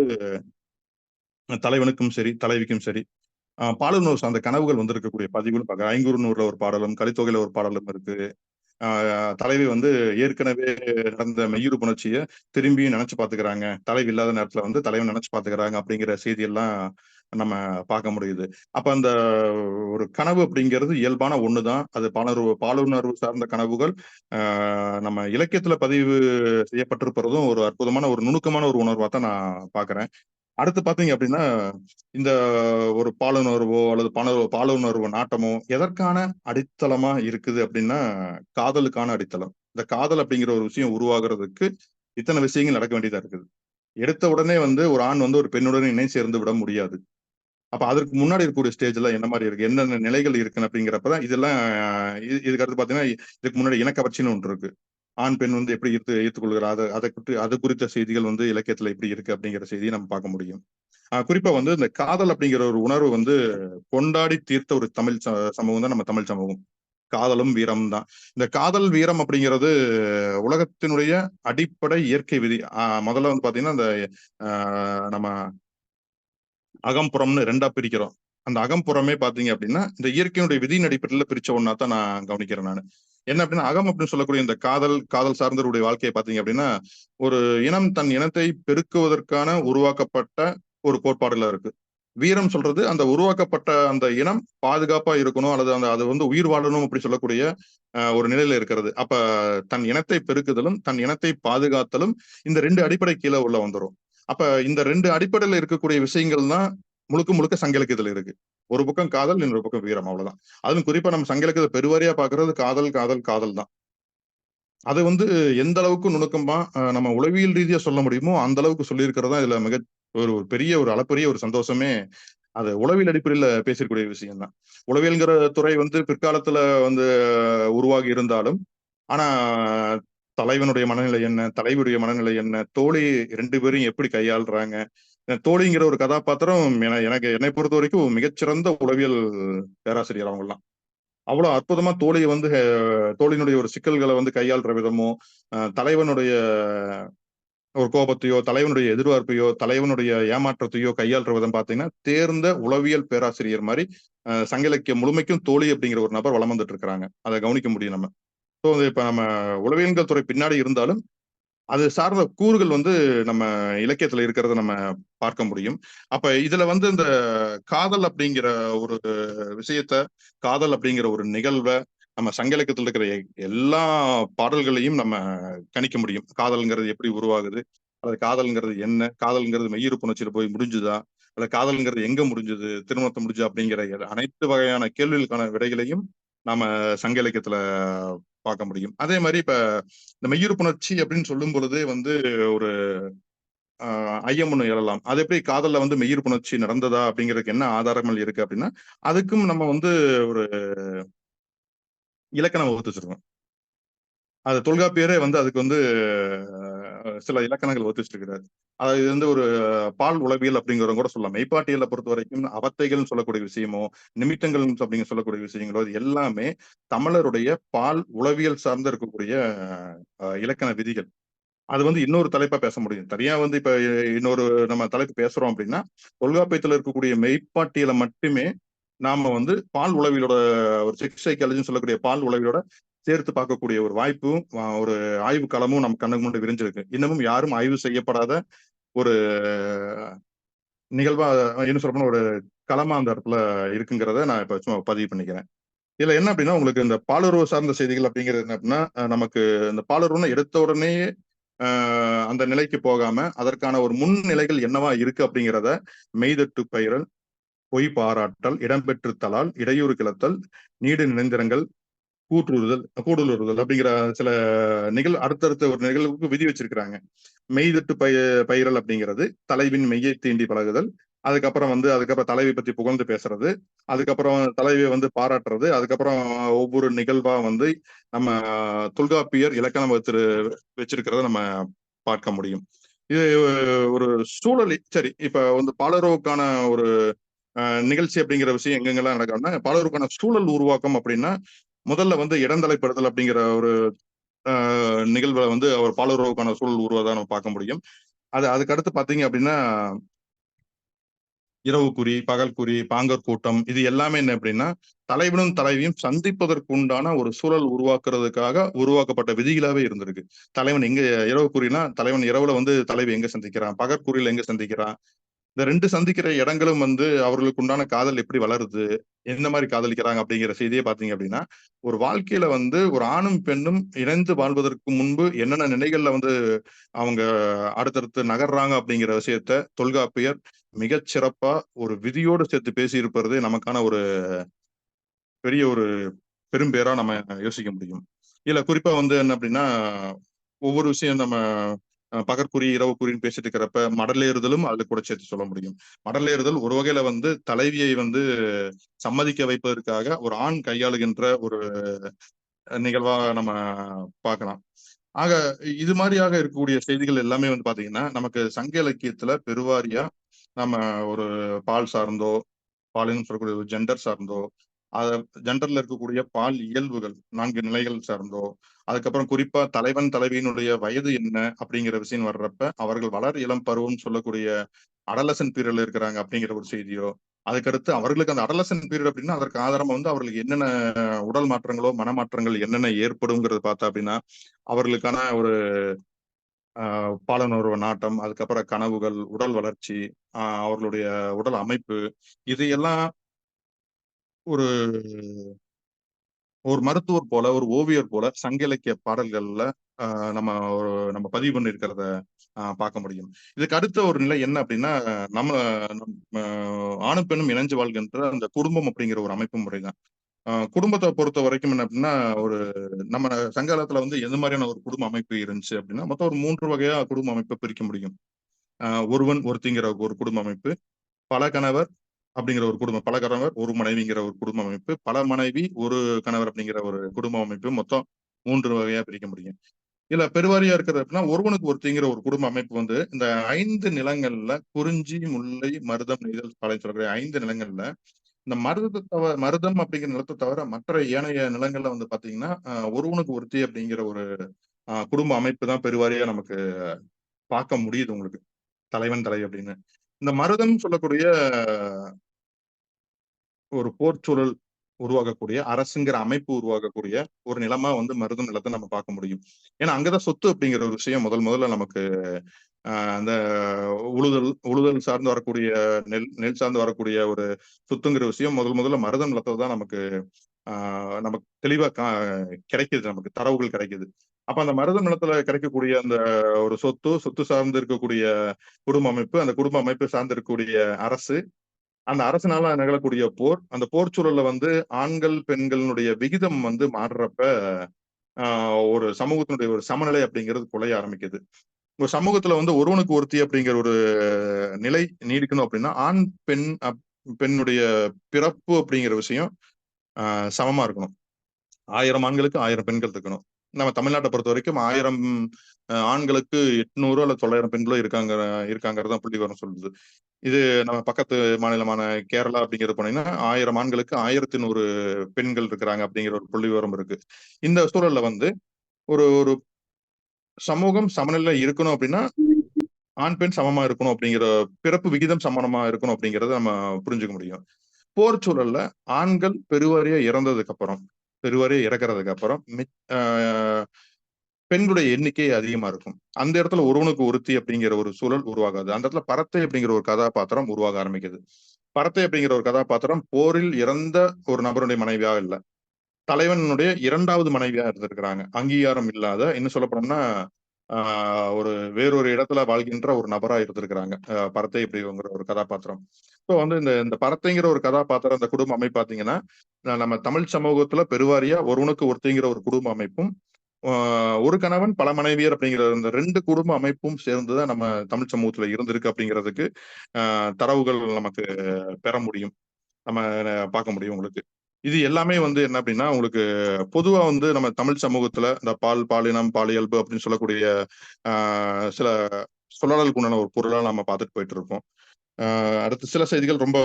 தலைவனுக்கும் சரி, தலைவிக்கும் சரி, பாலுணர்வு சார்ந்த கனவுகள் வந்து இருக்கக்கூடிய பதிவுன்னு பார்க்க ஐங்குறுநூறுல ஒரு பாடலும், கலித்தொகையில ஒரு பாடலும் இருக்கு. தலைவி வந்து ஏற்கனவே நடந்த மெய்யுறு புணர்ச்சியை திரும்பி நினைச்சு பாத்துக்கிறாங்க, தலைவி இல்லாத நேரத்துல வந்து தலைவன் நினைச்சு பாத்துக்கிறாங்க அப்படிங்கிற செய்தியெல்லாம் நம்ம பார்க்க முடியுது. அப்ப அந்த ஒரு கனவு அப்படிங்கிறது இயல்பான ஒண்ணுதான். அது பாலுணர்வு சார்ந்த கனவுகள் நம்ம இலக்கியத்துல பதிவு செய்யப்பட்டிருப்பதும் ஒரு அற்புதமான ஒரு நுணுக்கமான ஒரு உணர்வா தான் நான் பாக்குறேன். அடுத்து பாத்தீங்க அப்படின்னா, இந்த ஒரு பாலுணர்வோ அல்லது பாலுணர்வு நாட்டமோ எதற்கான அடித்தளமா இருக்குது அப்படின்னா, காதலுக்கான அடித்தளம். இந்த காதல் அப்படிங்கிற ஒரு விஷயம் உருவாகுறதுக்கு இத்தனை விஷயங்கள் நடக்க வேண்டியதா இருக்குது. எடுத்த உடனே வந்து ஒரு ஆண் வந்து ஒரு பெண்ணுடன் இணை சேர்ந்து விட முடியாது. அப்ப அதற்கு முன்னாடி இருக்கக்கூடிய ஸ்டேஜ்ல என்ன மாதிரி இருக்கு, என்னென்ன நிலைகள் இருக்குன்னு அப்படிங்கிறப்பதான் இதெல்லாம் இதுக்கு அடுத்து பாத்தீங்கன்னா, இதுக்கு முன்னாடி இனக்கவர்ச்சின்னு ஒன்று இருக்கு. ஆண் பெண் வந்து எப்படி ஈர்த்துக்கொள்கிறார், அது குறித்த செய்திகள் வந்து இலக்கியத்துல எப்படி இருக்கு அப்படிங்கிற செய்தியை நம்ம பார்க்க முடியும். குறிப்பா வந்து இந்த காதல் அப்படிங்கிற ஒரு உணர்வு வந்து கொண்டாடி தீர்த்த ஒரு தமிழ் சமூகம் தான் நம்ம தமிழ் சமூகம். காதலும் வீரமும் தான். இந்த காதல் வீரம் அப்படிங்கிறது உலகத்தினுடைய அடிப்படை இயற்கை விதி. முதல்ல வந்து பாத்தீங்கன்னா, இந்த நம்ம அகம்புறம்னு 2ஆ பிரிக்கிறோம். அந்த அகம்புறமே பாத்தீங்க அப்படின்னா, இந்த இயற்கையினுடைய விதியின் அடிப்படையில பிரிச்ச ஒண்ணா தான் நான் கவனிக்கிறேன் நானு. என்ன அப்படின்னா, அகம் அப்படின்னு சொல்லக்கூடிய இந்த காதல் சார்ந்தவருடைய வாழ்க்கையை பாத்தீங்க அப்படின்னா, ஒரு இனம் தன் இனத்தை பெருக்குவதற்கான உருவாக்கப்பட்ட ஒரு கோட்பாடுல இருக்கு. வீரம் சொல்றது அந்த உருவாக்கப்பட்ட அந்த இனம் பாதுகாப்பா இருக்கணும், அல்லது அது வந்து உயிர் வாழணும் அப்படி சொல்லக்கூடிய ஒரு நிலையில இருக்கிறது. அப்ப தன் இனத்தை பெருக்குதலும் தன் இனத்தை பாதுகாத்தலும் இந்த 2 அடிப்படை கீழே உள்ள வந்துரும். அப்ப இந்த 2 அடிப்படையில இருக்கக்கூடிய விஷயங்கள் தான் முழுக்க முழுக்க சங்க இலக்கியத்துல இருக்கு. ஒரு பக்கம் காதல், இன்னொரு பக்கம் வீரம், அவ்வளவுதான். அதுவும் குறிப்பா நம்ம சங்க இலக்கியத்தை பெருவாரியா பாக்குறது காதல் காதல் காதல் தான். அது வந்து எந்த அளவுக்கு நுணுக்கமா நம்ம உளவியல் ரீதியா சொல்ல முடியுமோ அந்த அளவுக்கு சொல்லியிருக்கிறதா இதுல மிக ஒரு ஒரு பெரிய ஒரு அளப்பரிய ஒரு சந்தோஷமே. அது உளவியல் அடிப்படையில பேசக்கூடிய விஷயம் தான். உளவியல்ங்கிற துறை வந்து பிற்காலத்துல வந்து உருவாகி இருந்தாலும், ஆனா தலைவனுடைய மனநிலை என்ன, தலைவியுடைய மனநிலை என்ன, தோழி 2 பேரையும் எப்படி கையாளுறாங்க, தோழிங்கிற ஒரு கதாபாத்திரம் எனக்கு என்னை பொறுத்த வரைக்கும் மிகச்சிறந்த உளவியல் பேராசிரியர் அவங்கலாம். அவ்வளவு அற்புதமா தோழியை வந்து தோழியினுடைய ஒரு சிக்கல்களை வந்து கையாளுற விதமோ, தலைவனுடைய ஒரு கோபத்தையோ, தலைவனுடைய எதிர்பார்ப்பையோ, தலைவனுடைய ஏமாற்றத்தையோ கையாளுற விதம் பார்த்தீங்கன்னா, தேர்ந்த உளவியல் பேராசிரியர் மாரி சங்க இலக்கியம் முழுமைக்கும் தோழி அப்படிங்கிற ஒரு நபர் வலம் வந்துட்டு இருக்கிறாங்க. அத கவனிக்க முடியும் நம்ம. ஸோ இப்ப நம்ம உளவியல்கள் துறை பின்னாடி இருந்தாலும், அது சார்ந்த கூறுகள் வந்து நம்ம இலக்கியத்துல இருக்கிறத நம்ம பார்க்க முடியும். அப்ப இதுல வந்து இந்த காதல் அப்படிங்கிற ஒரு விஷயத்த, காதல் அப்படிங்கிற ஒரு நிகழ்வ நம்ம சங்க இலக்கியத்துல இருக்கிற எல்லா பாடல்களையும் நம்ம கணிக்க முடியும். காதல்ங்கிறது எப்படி உருவாகுது? அல்லது காதல்ங்கிறது என்ன? காதல்ங்கிறது மெய்யிருப்பு உணர்ச்சியில போய் முடிஞ்சுதா? அல்ல காதல்ங்கிறது எங்க முடிஞ்சது? திருமணத்தை முடிஞ்சா? அப்படிங்கிற அனைத்து வகையான கேள்விகளுக்கான விடைகளையும் நாம சங்க இலக்கியத்துல பார்க்க முடியும். அதே மாரி இப்ப இந்த மெய்யிருப்புணர்ச்சி அப்படின்னு சொல்லும் பொழுதே வந்து ஒரு ஐயம் ஒண்ணு எழலாம். அது எப்படி காதல்ல வந்து மெய்யிருப்புணர்ச்சி நடந்ததா? அப்படிங்கிறதுக்கு என்ன ஆதாரங்கள் இருக்கு அப்படின்னா, அதுக்கும் நம்ம வந்து ஒரு இலக்கணம் வகுத்து வச்சிருக்கோம். அது தொல்காப்பியரே வந்து அதுக்கு வந்து சில இலக்கணங்கள் வகுத்து வச்சிருக்கிறாரு. அது வந்து ஒரு பால் உளவியல் அப்படிங்கிறவங்க கூட சொல்லலாம். மெய்ப்பாட்டியலை பொறுத்த வரைக்கும் அவத்தைகள்னு சொல்லக்கூடிய விஷயமோ, நிமித்தங்கள் அப்படிங்க சொல்லக்கூடிய விஷயங்களோ, இது எல்லாமே தமிழருடைய பால் உளவியல் சார்ந்து இருக்கக்கூடிய இலக்கண விதிகள். அது வந்து இன்னொரு தலைப்பா பேச முடியும். தனியா வந்து இப்ப இன்னொரு நம்ம தலைப்பு பேசுறோம் அப்படின்னா, தொல்காப்பியத்துல இருக்கக்கூடிய மெய்ப்பாட்டியலை மட்டுமே நாம வந்து பால் உளவியலோட ஒரு செக்ஸ் சைக்காலஜின்னு சொல்லக்கூடிய பால் உளவியலோட சேர்த்து பார்க்கக்கூடிய ஒரு வாய்ப்பும், ஒரு ஆய்வு களமும் நம்ம கண்ணுக்கு முன்னாடி விரிஞ்சிருக்கு. இன்னமும் யாரும் ஆய்வு செய்யப்படாத ஒரு நிகழ்வா என்ன சொல்லப்போனா ஒரு களமா அந்த இடத்துல இருக்குங்கிறத நான் இப்ப சும்மா பதிவு பண்ணிக்கிறேன். இதுல என்ன அப்படின்னா, உங்களுக்கு இந்த பாலுறவு சார்ந்த செய்திகள் அப்படிங்கிறது என்ன அப்படின்னா, நமக்கு இந்த பாலுறவுன்னு எடுத்த உடனே அந்த நிலைக்கு போகாம, அதற்கான ஒரு முன்னிலைகள் என்னவா இருக்கு அப்படிங்கிறத மெய்தட்டு பயிரல், பொய் பாராட்டல், இடம்பெற்று தலால், இடையூறு கிளத்தல், நீடு நினைந்திரங்கள், கூடுலுறுதல் அப்படிங்கிற சில அடுத்தடுத்த ஒரு நிகழ்வுக்கு விதி வச்சிருக்கிறாங்க. மெய்தட்டு பயிரல் அப்படிங்கிறது தலைவின் மெய்யை தீண்டி பழகுதல். அதுக்கப்புறம் தலைவி பத்தி புகழ்ந்து பேசுறது. அதுக்கப்புறம் தலைவியை வந்து பாராட்டுறது. அதுக்கப்புறம் ஒவ்வொரு நிகழ்வா வந்து நம்ம தொல்காப்பியர் இலக்கணம் வச்சிருக்கிறத நம்ம பார்க்க முடியும். இது ஒரு சூழலி சரி இப்ப வந்து பாலுறவுக்கான ஒரு நிகழ்ச்சி அப்படிங்கிற விஷயம் எங்கெங்கெல்லாம் நடக்கும்னா, பாலுறவுக்கான சூழல் உருவாக்கம் அப்படின்னா, முதல்ல வந்து இடந்தலைப்படுதல் அப்படிங்கிற ஒரு நிகழ்வுல வந்து அவர் பாலுறவுக்கான சூழல் உருவாதான் நம்ம பார்க்க முடியும். அதுக்கு அடுத்து பாத்தீங்க அப்படின்னா, இரவு குறி, பகல் குறி, பாங்கர் கூட்டம் இது எல்லாமே என்ன அப்படின்னா, தலைவனும் தலைவியும் சந்திப்பதற்கு உண்டான ஒரு சூழல் உருவாக்குறதுக்காக உருவாக்கப்பட்ட விதிகளாவே இருந்திருக்கு. தலைவன் எங்க இரவு குறினா, தலைவன் இரவுல வந்து தலைவி எங்க சந்திக்கிறான், பகற்குறியில எங்க சந்திக்கிறான். இந்த 2 சந்திக்கிற இடங்களும் வந்து அவர்களுக்கு உண்டான காதல் எப்படி வளருது, எந்த மாரி காதலிக்கிறாங்க அப்படிங்கிற செய்தியே பார்த்தீங்க அப்படின்னா, ஒரு வாழ்க்கையில வந்து ஒரு ஆணும், பெண்ணும் இணைந்து வாழ்வதற்கு முன்பு என்னென்ன நிலைகள்ல வந்து அவங்க அடுத்தடுத்து நகர்றாங்க அப்படிங்கிற விஷயத்த தொல்காப்பியர் மிகச் சிறப்பா ஒரு விதியோடு சேர்த்து பேசியிருப்பது நமக்கான ஒரு பெரிய ஒரு பெரும்பேறா நம்ம யோசிக்க முடியும். இதுல குறிப்பா வந்து என்ன அப்படின்னா, ஒவ்வொரு விஷயம் நம்ம பகற்குறி, இரவுக்குறின்னு பேசிட்டு இருக்கிறப்ப, மடலேறுதலும் அதுல கூட சேர்த்து சொல்ல முடியும். மடலேறுதல் ஒரு வகையில வந்து தலைவியை வந்து சம்மதிக்க வைப்பதற்காக ஒரு ஆண் கையாளுகின்ற ஒரு நிகழ்வா நம்ம பார்க்கலாம். ஆக இது மாதிரியாக இருக்கக்கூடிய செய்திகள் எல்லாமே வந்து பாத்தீங்கன்னா, நமக்கு சங்க இலக்கியத்துல பெருவாரியா நம்ம ஒரு பால் சார்ந்தோ, பாலினம் சொல்லக்கூடிய ஒரு ஜெண்டர் சார்ந்தோ, அத ஜெண்டர்ல இருக்கக்கூடிய பால் இயல்புகள் 4 நிலைகள் சார்ந்தோ, அதுக்கப்புறம் குறிப்பா தலைவன், தலைவியினுடைய வயது என்ன அப்படிங்கிற விஷயம் வர்றப்ப, அவர்கள் வளர் இளம் பருவம்னு சொல்லக்கூடிய அடலசன்ட் பீரியட்ல இருக்கிறாங்க அப்படிங்கிற ஒரு செய்தியோ, அதுக்கடுத்து அவர்களுக்கு அந்த அடலசன்ட் பீரியட் அப்படின்னா, அதற்கு ஆதாரமா வந்து அவர்களுக்கு என்னென்ன உடல் மாற்றங்களோ, மனமாற்றங்கள் என்னென்ன ஏற்படும்ங்கிறத பார்த்தா அப்படின்னா, அவர்களுக்கான ஒரு பாலுணர்வு நாட்டம், அதுக்கப்புறம் கனவுகள், உடல் வளர்ச்சி, அவர்களுடைய உடல் அமைப்பு, இது எல்லாம் ஒரு ஒரு மருத்துவர் போல, ஒரு ஓவியர் போல சங்க இலக்கிய பாடல்கள்ல நம்ம பதிவு பண்ணி இருக்கிறத பார்க்க முடியும். இதுக்கு அடுத்த ஒரு நிலை என்ன அப்படின்னா, நம்ம ஆணும் பெண்ணும் இணைஞ்சு வாழ்கின்ற அந்த குடும்பம் அப்படிங்கிற ஒரு அமைப்பு முறைதான். குடும்பத்தை பொறுத்த வரைக்கும் என்ன அப்படின்னா, ஒரு நம்ம சங்க காலத்துல வந்து எந்த மாதிரியான ஒரு குடும்ப அமைப்பு இருந்துச்சு அப்படின்னா, மொத்தம் ஒரு 3 வகையா குடும்ப அமைப்பை பிரிக்க முடியும். ஒருவன் ஒருத்திங்கிற ஒரு குடும்ப அமைப்பு, பல கணவர் அப்படிங்கிற ஒரு குடும்பம், பல கணவர் ஒரு மனைவிங்கிற ஒரு குடும்ப அமைப்பு, பல மனைவி ஒரு கணவர் அப்படிங்கிற ஒரு குடும்ப அமைப்பு, மொத்தம் 3 வகையா பிரிக்க முடியும். இதுல பெருவாரியா இருக்கிறது அப்படின்னா, ஒருவனுக்கு ஒருத்திங்கிற ஒரு குடும்ப அமைப்பு வந்து இந்த 5 நிலங்கள்ல குறிஞ்சி, முல்லை, மருதம், நெய்தல், பாலைன்னு சொல்லக்கூடிய 5 நிலங்கள்ல இந்த மருதம் அப்படிங்கிற நிலத்தை தவிர மற்ற ஏனைய நிலங்கள்ல வந்து பாத்தீங்கன்னா, ஒருவனுக்கு ஒருத்தி அப்படிங்கிற ஒரு குடும்ப அமைப்பு தான் பெருவாரியா நமக்கு பார்க்க முடியுது உங்களுக்கு. தலைவன், தலைவி அப்படின்னு. இந்த மருதம் சொல்லக்கூடிய ஒரு போர்ச்சூழல் உருவாகக்கூடிய, அரசுங்கிற அமைப்பு உருவாகக்கூடிய ஒரு நிலமா வந்து மருதம் நிலத்தை நம்ம பார்க்க முடியும். ஏன்னா, அங்கதான் சொத்து அப்படிங்கிற ஒரு விஷயம் முதல்ல நமக்கு அந்த உழுதல் சார்ந்து வரக்கூடிய நெல் சார்ந்து வரக்கூடிய ஒரு சொத்துங்கிற விஷயம் முதல்ல மருதம் நிலத்துல தான் நமக்கு தெளிவா கிடைக்குது, நமக்கு தரவுகள் கிடைக்குது. அப்ப அந்த மருதம் நிலத்துல கிடைக்கக்கூடிய அந்த ஒரு சொத்து சார்ந்து இருக்கக்கூடிய குடும்ப அமைப்பு, அந்த குடும்ப அமைப்பு சார்ந்து இருக்கக்கூடிய அரசு, அந்த அரசனால நிகழக்கூடிய போர், அந்த போர் சூழல்ல வந்து ஆண்கள், பெண்களுடைய விகிதம் வந்து மாறுறப்ப, ஒரு சமூகத்தினுடைய ஒரு சமநிலை அப்படிங்கிறது குலைய ஆரம்பிக்குது. ஒரு சமூகத்துல வந்து ஒருவனுக்கு ஒருத்தி அப்படிங்கிற ஒரு நிலை நீடிக்கணும் அப்படின்னா, ஆண், பெண்ணுடைய பிறப்பு அப்படிங்கிற விஷயம் சமமா இருக்கணும். 1000 ஆண்களுக்கு 1000 பெண்கள் இருக்கணும். நம்ம தமிழ்நாட்ட பொறுத்தவரைக்கும் 1000 ஆண்களுக்கு 800 அல்லது 900 பெண்களோ இருக்காங்கிறது தான் புள்ளிவிவரம் சொல்லுது. இது நம்ம பக்கத்து மாநிலமான கேரளா அப்படிங்கிறது போனீங்கன்னா, 1000 ஆண்களுக்கு 1100 பெண்கள் இருக்கிறாங்க அப்படிங்கிற ஒரு புள்ளிவிவரம் இருக்கு. இந்த சூழல்ல வந்து ஒரு ஒரு சமூகம் சமநிலை இருக்கணும் அப்படின்னா, ஆண், பெண் சமமா இருக்கணும் அப்படிங்கிற பிறப்பு விகிதம் சமமா இருக்கணும் அப்படிங்கிறத நம்ம புரிஞ்சுக்க முடியும். போர் சூழல்ல ஆண்கள் பெருவாரியா இறக்கறதுக்கு அப்புறம் பெண்களுடைய எண்ணிக்கை அதிகமா இருக்கும். அந்த இடத்துல ஒருவனுக்கு ஒருத்தி அப்படிங்கிற ஒரு சூழல் உருவாகாது. அந்த இடத்துல பரத்தை அப்படிங்கிற ஒரு கதாபாத்திரம் உருவாக ஆரம்பிக்குது. பரத்தை அப்படிங்கிற ஒரு கதாபாத்திரம் போரில் இறந்த ஒரு நபருடைய மனைவியா இல்ல. தலைவனுடைய 2வது மனைவியா இருந்திருக்கிறாங்க. அங்கீகாரம் இல்லாத, இன்னும் சொல்லப்போனோம்னா, ஒரு வேறொரு இடத்துல வாழ்கின்ற ஒரு நபரா இருந்திருக்கிறாங்க. பரத்தை அப்படிங்கிற ஒரு கதாபாத்திரம். ஸோ வந்து இந்த இந்த பரத்தைங்கிற ஒரு கதாபாத்திரம், அந்த குடும்ப அமைப்பு பார்த்தீங்கன்னா, நம்ம தமிழ் சமூகத்துல பெருவாரியா ஒருவனுக்கு ஒருத்திங்கிற ஒரு குடும்ப அமைப்பும், ஒரு கணவன் பல மனைவியர் அப்படிங்கிற இந்த 2 குடும்ப அமைப்பும் சேர்ந்துதான் நம்ம தமிழ் சமூகத்துல இருந்திருக்கு அப்படிங்கிறதுக்கு தரவுகள் நமக்கு பெற முடியும். நம்ம பார்க்க முடியும் உங்களுக்கு. இது எல்லாமே வந்து என்ன அப்படின்னா, உங்களுக்கு பொதுவா வந்து நம்ம தமிழ் சமூகத்துல இந்த பால், பாலினம், பாலியல்பு அப்படின்னு சொல்லக்கூடிய சில சொல்லலுக்கு உண்டான ஒரு பொருளா நம்ம பார்த்துட்டு போயிட்டு இருக்கோம். அடுத்து சில செய்திகள் ரொம்ப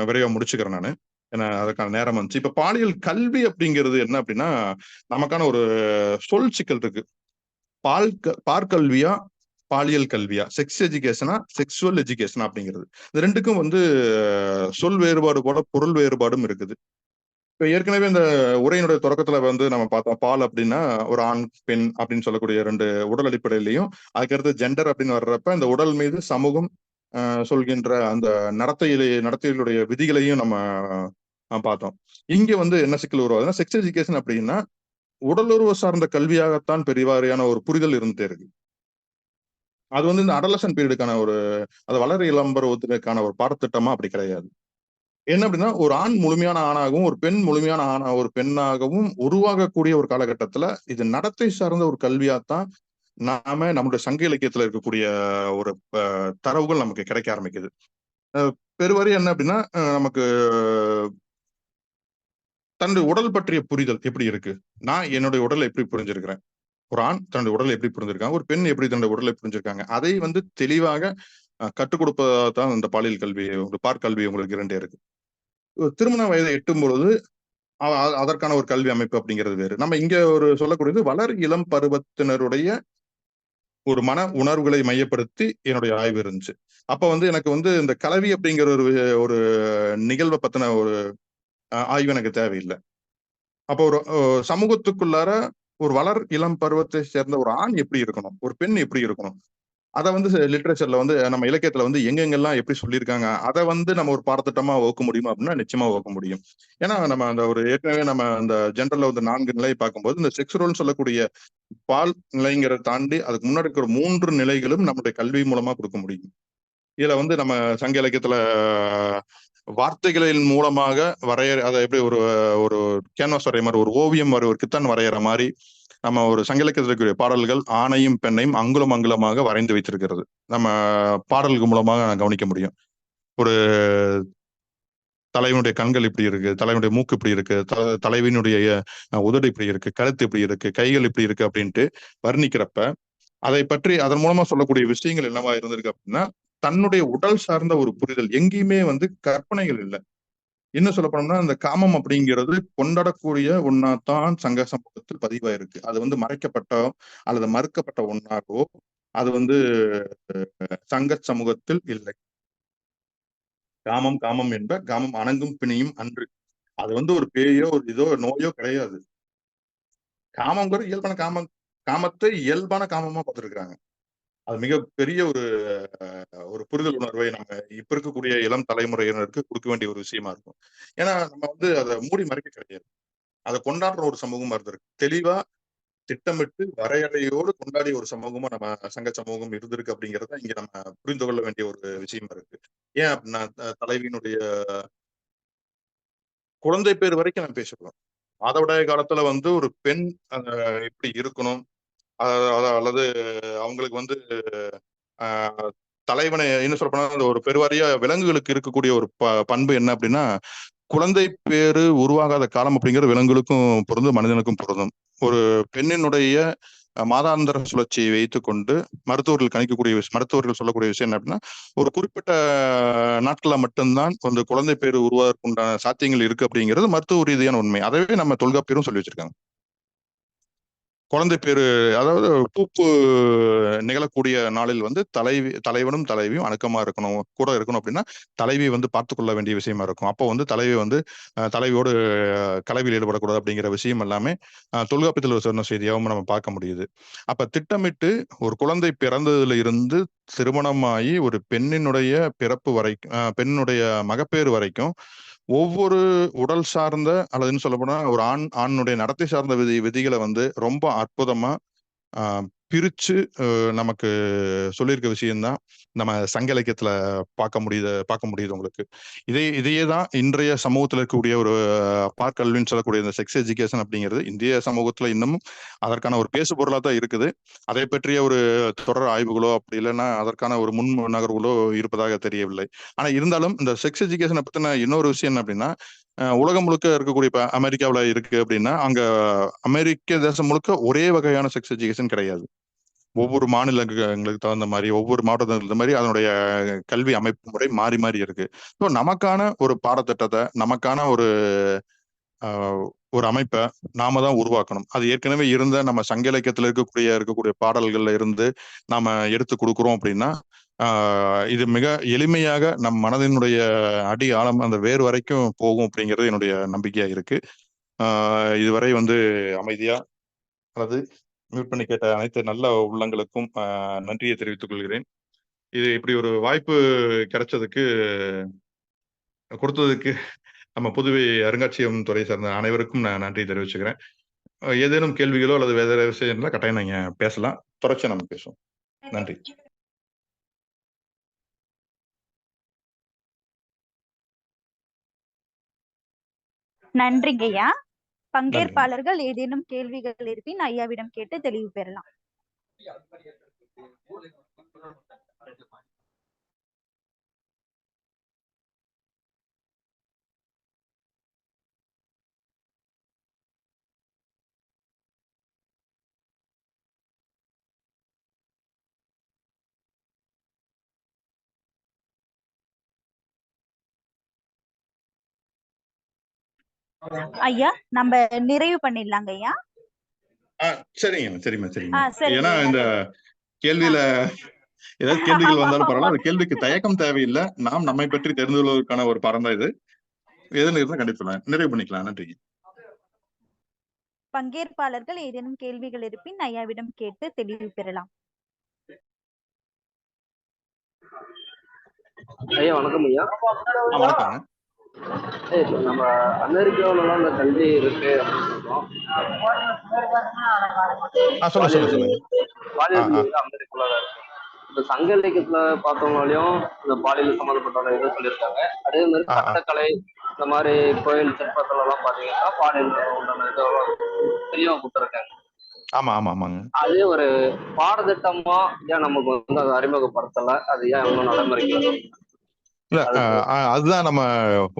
விரைவா முடிச்சுக்கிறேன் நானு. ஏன்னா அதுக்கான நேரம் வந்துச்சு. இப்ப பாலியல் கல்வி அப்படிங்கிறது என்ன அப்படின்னா, நமக்கான ஒரு சொல் சிக்கல் இருக்கு. பார்க்கல்வியா, பாலியல் கல்வியா, செக்ஸ் எஜுகேஷனா, செக்சுவல் எஜுகேஷனா அப்படிங்கிறது. இது 2க்கும் வந்து சொல் வேறுபாடு போல பொருள் வேறுபாடும் இருக்குது. இப்ப ஏற்கனவே இந்த உரையினுடைய தொடக்கத்துல வந்து நம்ம பார்த்தோம். பால் அப்படின்னா ஒரு ஆண், பெண் அப்படின்னு சொல்லக்கூடிய 2 உடல் அடிப்படையிலயும், அதுக்கடுத்து ஜெண்டர் அப்படின்னு வர்றப்ப இந்த உடல் மீது சமூகம் சொல்கின்ற அந்த நடத்தையிலுடைய விதிகளையும் நம்ம பார்த்தோம். இங்க வந்து என்ன சிக்கல் உருவாகுதுன்னா, செக்ஸ் எஜுகேஷன் அப்படின்னா உடலுறவு சார்ந்த கல்வியாகத்தான் பெருவாரியான ஒரு புரிதல் இருந்துட்டே இருக்கு. அது வந்து இந்த அடலசன்ட் பீரியடுக்கான அது வளர் இளம் பருவத்திற்கான ஒரு பாடத்திட்டமா அப்படி கிடையாது. என்ன அப்படின்னா, ஒரு ஆண் முழுமையான ஆணாகவும், ஒரு பெண் முழுமையான ஒரு பெண்ணாகவும் உருவாகக்கூடிய ஒரு காலகட்டத்துல, இது நடத்தை சார்ந்த ஒரு கல்வியாத்தான் நம்முடைய சங்க இலக்கியத்துல இருக்கக்கூடிய ஒரு தரவுகள் நமக்கு கிடைக்க ஆரம்பிக்குது. பெருவாரியா என்ன அப்படின்னா, நமக்கு தன்னுடைய உடல் பற்றிய புரிதல் எப்படி இருக்கு? நான் என்னுடைய உடலை எப்படி புரிஞ்சிருக்கிறேன்? ஒரு ஆண் தன்னுடைய உடலை எப்படி புரிஞ்சிருக்காங்க? ஒரு பெண் எப்படி தன்னுடைய உடலை புரிஞ்சிருக்காங்க? அதை வந்து தெளிவாக கற்றுக் கொடுப்பதா தான் இந்த பாலியல் கல்வி, பார்க்கல்வி உங்களுக்கு 2 இருக்கு. திருமண வயதை எட்டும்பொழுது அதற்கான ஒரு கல்வி அமைப்பு அப்படிங்கிறது வேறு. நம்ம இங்க சொல்லக்கூடியது வளர் இளம் பருவத்தினருடைய ஒரு மன உணர்வுகளை மையப்படுத்தி என்னுடைய ஆய்வு இருந்துச்சு. அப்ப வந்து எனக்கு வந்து இந்த கலவி அப்படிங்கிற ஒரு நிகழ்வை பத்தின ஒரு ஆய்வு எனக்கு தேவையில்லை. அப்போ ஒரு சமூகத்துக்குள்ளார ஒரு வளர் இளம் பருவத்தை சேர்ந்த ஒரு ஆண் எப்படி இருக்கணும்? ஒரு பெண் எப்படி இருக்கணும்? அதை வந்து லிட்ரேச்சர்ல வந்து நம்ம இலக்கியத்துல வந்து எங்கெங்கெல்லாம் எப்படி சொல்லியிருக்காங்க, அதை வந்து நம்ம ஒரு பாடத்திட்டமா வகுக்க முடியுமா அப்படின்னா நிச்சயமா வகுக்க முடியும். ஏன்னா நம்ம அந்த ஒரு ஏற்கனவே நம்ம அந்த ஜென்ரல்ல வந்து 4 நிலையை பார்க்கும்போது இந்த செக்ஸ் ரோல்னு சொல்லக்கூடிய பால் நிலைங்கிறத தாண்டி அதுக்கு முன்னாடி இருக்கிற 3 நிலைகளும் நம்முடைய கல்வி மூலமா கொடுக்க முடியும். இதுல வந்து நம்ம சங்க இலக்கியத்துல வார்த்தைகளின் மூலமாக அதை எப்படி ஒரு ஒரு கேன்வாஸ் வரைய மாதிரி, ஒரு ஓவியம் ஒரு கித்தன் வரைகிற மாதிரி நம்ம ஒரு சங்க இலக்கியத்தில் இருக்கக்கூடிய பாடல்கள் ஆணையும் பெண்ணையும் அங்குலம் அங்குலமாக வரைந்து வைத்திருக்கிறது நம்ம பாடல்கள் மூலமாக கவனிக்க முடியும். ஒரு தலைவனுடைய கண்கள் இப்படி இருக்கு, தலைவனுடைய மூக்கு இப்படி இருக்கு, தலைவினுடைய உதடு இப்படி இருக்கு, கழுத்து இப்படி இருக்கு, கைகள் இப்படி இருக்கு அப்படின்ட்டு வர்ணிக்கிறப்ப அதை பற்றி அதன் மூலமா சொல்லக்கூடிய விஷயங்கள் என்னவா இருந்திருக்கு அப்படின்னா, தன்னுடைய உடல் சார்ந்த ஒரு புரிதல், எங்கேயுமே வந்து கற்பனைகள் இல்லை. இன்னும் சொல்ல போனோம்னா அந்த காமம் அப்படிங்கிறது கொண்டாடக்கூடிய ஒன்னாத்தான் சங்க சமூகத்தில் பதிவாயிருக்கு. அது வந்து மறைக்கப்பட்ட அல்லது மறுக்கப்பட்ட ஒன்னாகவோ அது வந்து சங்க சமூகத்தில் இல்லை. காமம் காமம் என்ப காமம் அணங்கும் பிணியும் அன்று. அது வந்து ஒரு பேயோ ஒரு இதோ நோயோ கிடையாது. காமங்கிறது இயல்பான காமத்தை இயல்பான காமமா பார்த்திருக்கிறாங்க. அது மிகப்பெரிய ஒரு புரிதல் உணர்வை நம்ம இப்ப இருக்கக்கூடிய இளம் தலைமுறையினருக்கு கொடுக்க வேண்டிய ஒரு விஷயமா இருக்கும். ஏன்னா நம்ம வந்து அதை மூடி மறைக்க கிடையாது. அதை கொண்டாடுற ஒரு சமூகமா இருந்திருக்கு. தெளிவா திட்டமிட்டு வரையறையோடு கொண்டாடிய ஒரு சமூகமா நம்ம சங்க சமூகம் இருந்திருக்கு அப்படிங்கறத இங்க நம்ம புரிந்து கொள்ள வேண்டிய ஒரு விஷயமா இருக்கு. ஏன் அப்படின்னா தலைவியினுடைய குழந்தை பேர் வரைக்கும் நம்ம பேசணும். மாதவிடாய காலத்துல வந்து ஒரு பெண் எப்படி இருக்கணும், அல்லது அவங்களுக்கு வந்து தலைவனை என்ன சொல்ல போனா அந்த ஒரு பெருவாரியா விலங்குகளுக்கு இருக்கக்கூடிய ஒரு பண்பு என்ன அப்படின்னா, குழந்தை பேரு உருவாகாத காலம் அப்படிங்கிற விலங்குகளுக்கும் பொருந்தும், மனிதனுக்கும் பொருந்தும். ஒரு பெண்ணினுடைய மாதாந்திர சுழற்சியை வைத்துக் கொண்டு மருத்துவர்கள் சொல்லக்கூடிய விஷயம் என்ன அப்படின்னா, ஒரு குறிப்பிட்ட நாட்கள மட்டும்தான் அந்த குழந்தை பேரு உருவாவதற்கு உண்டான சாத்தியங்கள் இருக்கு அப்படிங்கிறது மருத்துவ ரீதியான உண்மை. அதவே நம்ம தொல்காப்பியரும் சொல்லி வச்சிருக்காங்க. குழந்தை பேரு, அதாவது பூப்பு நிகழக்கூடிய நாளில் வந்து தலைவனும் தலைவியும் அணுக்கமா இருக்கணும், கூட இருக்கணும் அப்படின்னா தலைவி வந்து பார்த்து கொள்ள வேண்டிய விஷயமா இருக்கும். அப்போ வந்து தலைவி வந்து தலைவியோடு கலவியில் ஈடுபடக்கூடாது அப்படிங்கிற விஷயம் எல்லாமே தொல்காப்பியத்தில் சொன்ன செய்தியாகவும் நம்ம பார்க்க முடியுது. அப்ப திட்டமிட்டு ஒரு குழந்தை பிறந்ததுல இருந்து திருமணமாகி ஒரு பெண்ணினுடைய பிறப்பு வரைக்கும், பெண்ணுடைய மகப்பேறு வரைக்கும் ஒவ்வொரு உடல் சார்ந்த அல்லதுன்னு சொல்ல போனா ஒரு ஆணுடைய நடத்தை சார்ந்த விதிகளை வந்து ரொம்ப அற்புதமா பிரிச்சு நமக்கு சொல்லியிருக்க விஷயம்தான் நம்ம சங்க இலக்கியத்துல பார்க்க முடியுது உங்களுக்கு. இதையே தான் இன்றைய சமூகத்துல இருக்கக்கூடிய ஒரு பார்க்கல்வின்னு சொல்லக்கூடிய இந்த செக்ஸ் எஜுகேஷன் அப்படிங்கிறது இந்திய சமூகத்துல இன்னமும் அதற்கான ஒரு பேசு பொருளா தான் இருக்குது. அதை பற்றிய ஒரு தொடர் ஆய்வுகளோ அப்படி இல்லைன்னா அதற்கான ஒரு முன் நகர்வுகளோ இருப்பதாக தெரியவில்லை. ஆனா இருந்தாலும் இந்த செக்ஸ் எஜுகேஷனை பத்தின இன்னொரு விஷயம் என்ன அப்படின்னா, உலகம் முழுக்க இருக்கக்கூடிய இப்ப அமெரிக்காவில் இருக்கு அப்படின்னா அங்க அமெரிக்க தேசம் முழுக்க ஒரே வகையான செக்ஸ் எஜுகேஷன் கிடையாது. ஒவ்வொரு மாநிலங்களுக்கு தகுந்த மாதிரி, ஒவ்வொரு மாவட்டத்துக்கு தகுந்த மாதிரி அதனுடைய கல்வி அமைப்பு முறை மாறி மாறி இருக்கு. ஸோ நமக்கான ஒரு பாடத்திட்டத்தை, நமக்கான ஒரு அமைப்பை நாம தான் உருவாக்கணும். அது ஏற்கனவே இருந்த நம்ம சங்க இலக்கியத்துல இருக்கக்கூடிய பாடல்கள்ல இருந்து நாம எடுத்து கொடுக்குறோம் அப்படின்னா இது மிக எளிமையாக நம் மனதினுடைய அடி ஆழம் அந்த வேறு வரைக்கும் போகும் அப்படிங்கிறது என்னுடைய நம்பிக்கையா இருக்கு. இதுவரை வந்து அமைதியா அல்லது மியூட் பண்ணி கேட்ட அனைத்து நல்ல உள்ளங்களுக்கும் நன்றியை தெரிவித்துக் கொள்கிறேன். இது இப்படி ஒரு வாய்ப்பு கொடுத்ததுக்கு நம்ம புதுவை அருங்காட்சியகம் துறை சார்ந்த அனைவருக்கும் நான் நன்றி தெரிவிச்சுக்கிறேன். ஏதேனும் கேள்விகளோ அல்லது வேற விஷயம் இருந்தால் கட்டாயம் நீங்க பேசலாம். தொடர்ச்சியா நம்ம பேசுவோம். நன்றி. நன்றிங்கய்யா. பங்கேற்பாளர்கள் ஏதேனும் கேள்விகள் இருப்பின் ஐயாவிடம் கேட்டு தெளிவு பெறலாம். ஐயா நம்ம நிறைவு பண்ணிடலாங்க ஐயா. சரிங்க. ஏன்னா இந்த கேள்வியில ஏதாவது கேள்விகள் வந்தாலும் பரவாயில்ல, அந்த கேள்விக்கு தயக்கம் தேவையில்லை. நாம் நம்மை பற்றி தெரிந்து கொள்வதற்கான ஒரு பாடம் தான் இது. எதுன்னு இருந்தா கண்டிப்பா நிறைவு பண்ணிக்கலாம். நன்றி. பங்கேற்பாளர்கள் ஏதேனும் கேள்விகள் இருப்பின் ஐயாவிடம் கேட்டு தெளிவு பெறலாம். ஐயா வணக்கம் ஐயா. வணக்கங்க. இப்போ நம்ம அமெரிக்காவிலலாம் அந்த கல்வி இருக்கு அப்படின்னு சொல்றோம். சொல்லுங்க சொல்லுங்க. பாலியல் கல்வி வந்து அமெரிக்காவில் இருக்கு. இந்த சங்க இலக்கியத்துல பார்த்தவங்களாலையும் இந்த பாலியல் சம்மந்தப்பட்ட இதை சொல்லியிருக்காங்க. அதே மாதிரி கட்டக்கலை இந்த மாதிரி கோயில் சிற்பத்துல எல்லாம் பாத்தீங்கன்னா பாலியல் உண்டான இதெல்லாம் தெளிவா கொடுத்துருக்காங்க. ஆமா ஆமா ஆமாங்க. அதே ஒரு பாடத்திட்டமா ஏன் நமக்கு வந்து அதை அறிமுகப்படுத்தல, அது ஏன் இன்னும் நடைமுறைக்கு இல்ல அதுதான் நம்ம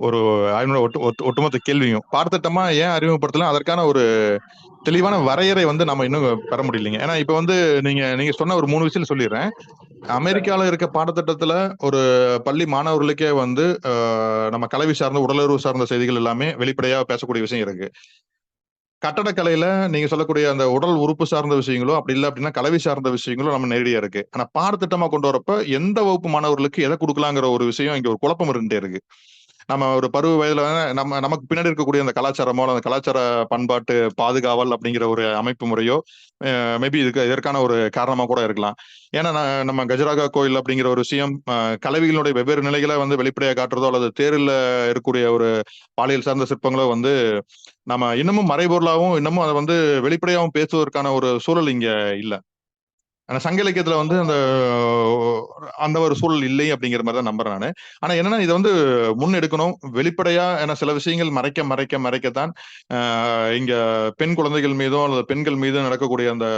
ஒரு ஒட்டுமொத்த கேள்வியும். பாடத்திட்டமா ஏன் அறிமுகப்படுத்தலாம், அதற்கான ஒரு தெளிவான வரையறை வந்து நம்ம இன்னும் பெற முடியலைங்க. ஏன்னா இப்ப வந்து நீங்க சொன்ன ஒரு 3 விஷயம் சொல்லிடுறேன். அமெரிக்கால இருக்க பாடத்திட்டத்துல ஒரு பள்ளி மாணவர்களுக்கே வந்து நம்ம கல்வி சார்ந்த உடலுறவு சார்ந்த செய்திகள் எல்லாமே வெளிப்படையா பேசக்கூடிய விஷயம் இருக்கு. கட்டடக்கலையில நீங்க சொல்லக்கூடிய அந்த உடல் உறுப்பு சார்ந்த விஷயங்களோ அப்படி இல்லை அப்படின்னா கலவி சார்ந்த விஷயங்களோ நம்ம நேரடியா இருக்கு. ஆனா பாடத்திட்டமா கொண்டு வரப்ப எந்த வகுப்பு மாணவர்களுக்கு எதை கொடுக்கலாங்கிற ஒரு விஷயம் இங்க ஒரு குழப்பம் இருந்துட்டே இருக்கு. நம்ம ஒரு பருவ வயதுல நமக்கு பின்னாடி இருக்கக்கூடிய அந்த கலாச்சாரமோ அந்த கலாச்சார பண்பாட்டு பாதுகாவல் அப்படிங்கிற ஒரு அமைப்பு முறையோ மேபி இதற்கான ஒரு காரணமா கூட இருக்கலாம். ஏன்னா நம்ம கஜராகா கோயில் அப்படிங்கிற ஒரு விஷயம் கலவிகளுடைய வெவ்வேறு நிலைகளை வந்து வெளிப்படையா காட்டுறதோ அல்லது தேரில் இருக்கக்கூடிய ஒரு பாலியல் சார்ந்த சிற்பங்களோ வந்து நம்ம இன்னமும் மறைபொருளாகவும் இன்னமும் அதை வந்து வெளிப்படையாகவும் பேசுவதற்கான ஒரு சூழல் இங்க இல்ல. ஆனா சங்க இலக்கியத்துல வந்து அந்த ஒரு சூழல் இல்லை அப்படிங்கிற மாதிரி தான் நம்புறேன் நானு. ஆனா என்னன்னா இதை வந்து முன்னெடுக்கணும் வெளிப்படையா. ஏன்னா சில விஷயங்கள் மறைக்கத்தான் இங்க பெண் குழந்தைகள் மீதும் அல்லது பெண்கள் மீதும் நடக்கக்கூடிய அந்த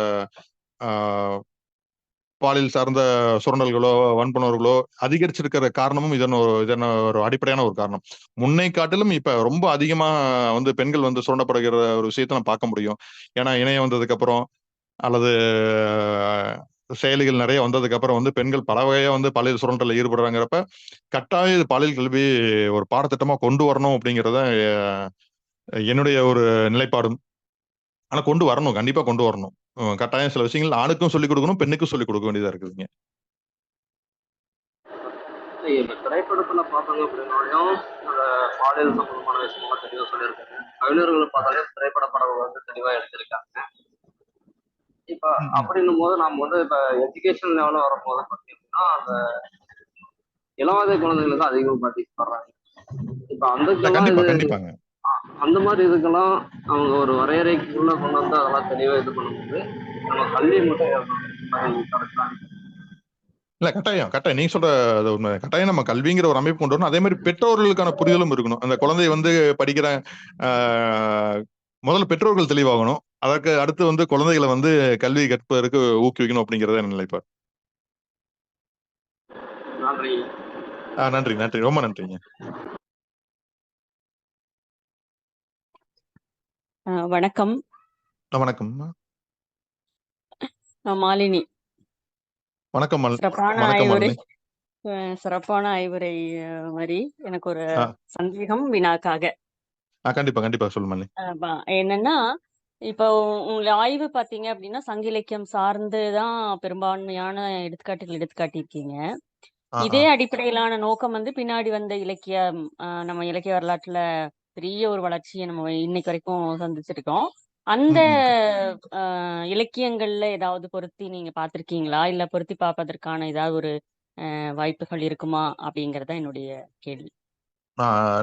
பாலியல் சார்ந்த சுரண்டல்களோ வன்புணர்களோ அதிகரிச்சிருக்கிற காரணமும் இதன் ஒரு அடிப்படையான ஒரு காரணம். முன்னை காட்டிலும் இப்ப ரொம்ப அதிகமா வந்து பெண்கள் வந்து சுரண்டப்படுகிற ஒரு விஷயத்த நம்ம பார்க்க முடியும். ஏன்னா இணையம் வந்ததுக்கு அப்புறம் அல்லது செயலிகள் நிறைய வந்ததுக்கு அப்புறம் வந்து பெண்கள் பல வகையா வந்து பாலியல் சுரண்டல்ல ஈடுபடுறாங்கிறப்ப கட்டாயம் இது பாலியல் கல்வி ஒரு பாடத்திட்டமா கொண்டு வரணும் அப்படிங்கறத என்னுடைய ஒரு நிலைப்பாடும். ஆனா கொண்டு வரணும், கண்டிப்பா கொண்டு வரணும். கட்டாயம் சில விஷயங்கள் ஆணுக்கும் சொல்லிக் கொடுக்கணும், பெண்ணுக்கும் சொல்லிக் கொடுக்க வேண்டியதா இருக்குதுங்க. திரைப்படத்துல பார்த்தோங்க அப்படின்னாலும் பாலியல் சம்பந்தமான விஷயமா தெளிவா சொல்லியிருக்காங்க. கவிஞர்களை பார்த்தாலே திரைப்பட படங்கள் வந்து தெளிவா எடுத்திருக்காங்க. இப்ப அப்படின்னும் போது நம்ம வந்து இப்ப எஜுகேஷன் லெவலில் வரும்போது பார்த்தீங்கன்னா அந்த இளவதை குழந்தைகள் தான் அதிகமாக பாதிக்கப்படுறாங்க. இப்ப அந்த அந்த மாதிரி இதுக்கெல்லாம் அவங்க ஒரு வரையறைக்குள்ள கொண்டு வந்து அதெல்லாம் தெளிவா இது பண்ணும்போது நம்ம கல்வி மட்டும் இல்ல கட்டாயம் நீங்க சொல்ற உண்மை. கட்டாயம் நம்ம கல்விங்கிற ஒரு அமைப்பு கொண்டு வரணும். அதே மாதிரி பெற்றோர்களுக்கான புரிதலும் இருக்கணும். அந்த குழந்தை வந்து படிக்கிற முதல்ல பெற்றோர்கள் தெளிவாகணும். அதற்கு அடுத்து வந்து குழந்தைகளை வந்து கல்வி கற்பதற்கு ஊக்குவிக்கணும் அப்படிங்கறத நிலைப்பாடு. நன்றி ரொம்ப நன்றிங்க. வணக்கம். வணக்கம் மாலினி. வணக்கம். சிறப்பான ஐவுரை மாதிரி எனக்கு ஒரு சந்தேகம் வினாக்காக. கண்டிப்பா சொல்லுங்க. என்னன்னா இப்போ உங்களை ஆய்வு பாத்தீங்க அப்படின்னா சங்க இலக்கியம் சார்ந்துதான் பெரும்பான்மையான எடுத்துக்காட்டுகள் எடுத்துக்காட்டியிருக்கீங்க. இதே அடிப்படையிலான நோக்கம் வந்து பின்னாடி வந்த இலக்கியம் நம்ம இலக்கிய வரலாற்றுல பெரிய ஒரு வளர்ச்சியை நம்ம இன்னைக்கு வரைக்கும் சந்திச்சிருக்கோம். அந்த இலக்கியங்கள்ல ஏதாவது பொருத்தி நீங்க பார்த்திருக்கீங்களா, இல்ல பொருத்தி பார்ப்பதற்கான ஏதாவது ஒரு வாய்ப்புகள் இருக்குமா அப்படிங்கறத என்னுடைய கேள்வி.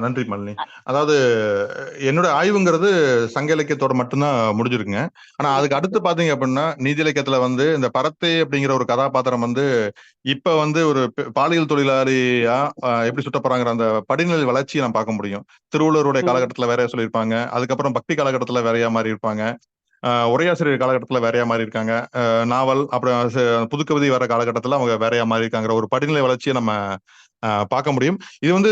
நன்றி மல்லினி. அதாவது என்னோட ஆய்வுங்கிறது சங்க இலக்கியத்தோட மட்டும்தான் முடிஞ்சிருக்குங்க. ஆனா அதுக்கு அடுத்து பாத்தீங்க அப்படின்னா நீதி இலக்கியத்துல வந்து இந்த பரத்தை அப்படிங்கிற ஒரு கதாபாத்திரம் வந்து இப்ப வந்து ஒரு பாலியல் தொழிலாளியா எப்படி சுட்டப்படுறாங்கிற அந்த படிநிலை வளர்ச்சியை நான் பார்க்க முடியும். திருவள்ளுவருடைய காலகட்டத்துல வேறையா சொல்லியிருப்பாங்க. அதுக்கப்புறம் பக்தி காலகட்டத்துல வேறையா மாறி இருப்பாங்க. உரையாசிரியர் காலகட்டத்துல வேறையா மாறி இருக்காங்க. நாவல் அப்புறம் புதுக்கவிதை வர காலகட்டத்துல அவங்க வேறையா மாறி இருக்காங்கிற ஒரு படிநிலை வளர்ச்சியை நம்ம பார்க்க முடியும். இது வந்து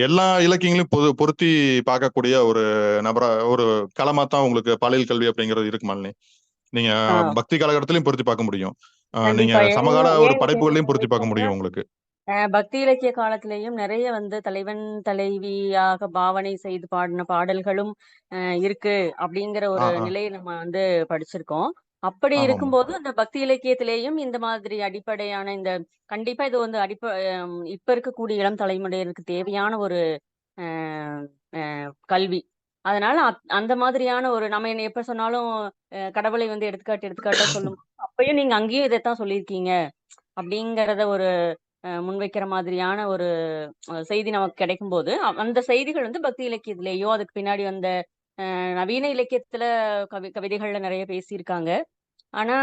எல்லா இலக்கியங்களையும் பொருத்தி பார்க்கக்கூடிய ஒரு ஒரு களமா தான் உங்களுக்கு பாலியல் கல்வி அப்படிங்கிறது இருக்கு மல்லினி. நீங்க பக்தி காலகட்டத்திலையும் பொருத்தி பார்க்க முடியும். நீங்க சமகால ஒரு படைப்புகளையும் பொருத்தி பார்க்க முடியும் உங்களுக்கு. பக்தி இலக்கிய காலத்திலேயும் நிறைய வந்து தலைவன் தலைவியாக பாவனை செய்து பாடின பாடல்களும் இருக்கு அப்படிங்கிற ஒரு நிலையை நம்ம வந்து படிச்சிருக்கோம். அப்படி இருக்கும்போது அந்த பக்தி இலக்கியத்திலேயும் இந்த மாதிரி அடிப்படையான இந்த கண்டிப்பா இது வந்து இப்ப இருக்கக்கூடிய இளம் தலைமுறையினருக்கு தேவையான ஒரு கல்வி. அதனால அந்த மாதிரியான ஒரு நம்ம என்ன எப்ப சொன்னாலும் கடவுளை வந்து எடுத்துக்காட்டா சொல்லும் அப்பயும் நீங்க அங்கேயும் இதைத்தான் சொல்லியிருக்கீங்க அப்படிங்கறத ஒரு முன்வைக்கிற மாதிரியான ஒரு செய்தி நமக்கு கிடைக்கும் போது அந்த செய்திகள் வந்து பக்தி இலக்கியத்திலேயோ அதுக்கு பின்னாடி வந்த நவீன இலக்கியத்துல கவிதைகள்ல நிறைய பேசியிருக்காங்க. ஆனா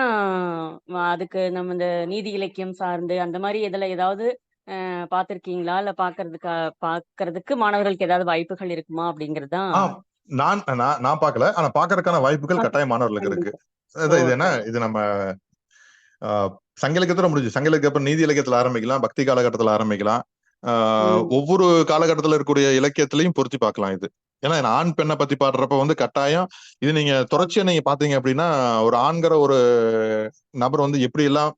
அதுக்கு நம்ம இந்த நீதி இலக்கியம் சார்ந்து அந்த மாதிரி இதுல ஏதாவது பாத்திருக்கீங்களா? இல்ல பாக்குறதுக்கு மாணவர்களுக்கு ஏதாவது வாய்ப்புகள் இருக்குமா அப்படிங்கிறது தான். நான் நான் பார்க்கல. ஆனா பாக்குறதுக்கான வாய்ப்புகள் கட்டாயம் மாணவர்களுக்கு இருக்கு. இது என்ன, இது நம்ம சங்க இலக்கியத்துல முடிஞ்சு, சங்க இலக்கிய அப்புறம் நீதி இலக்கியத்துல ஆரம்பிக்கலாம், பக்தி காலகட்டத்துல ஆரம்பிக்கலாம். ஒவ்வொரு காலகட்டத்துல இருக்கக்கூடிய இலக்கியத்திலையும் பொருத்தி பார்க்கலாம் இது. ஏன்னா ஆண் பெண்ணை பத்தி பாடுறப்ப வந்து கட்டாயம் இது நீங்க தொடர்ச்சியா நீங்க பாத்தீங்க அப்படின்னா ஒரு ஆண்கிற ஒரு நபர் வந்து எப்படி எல்லாம்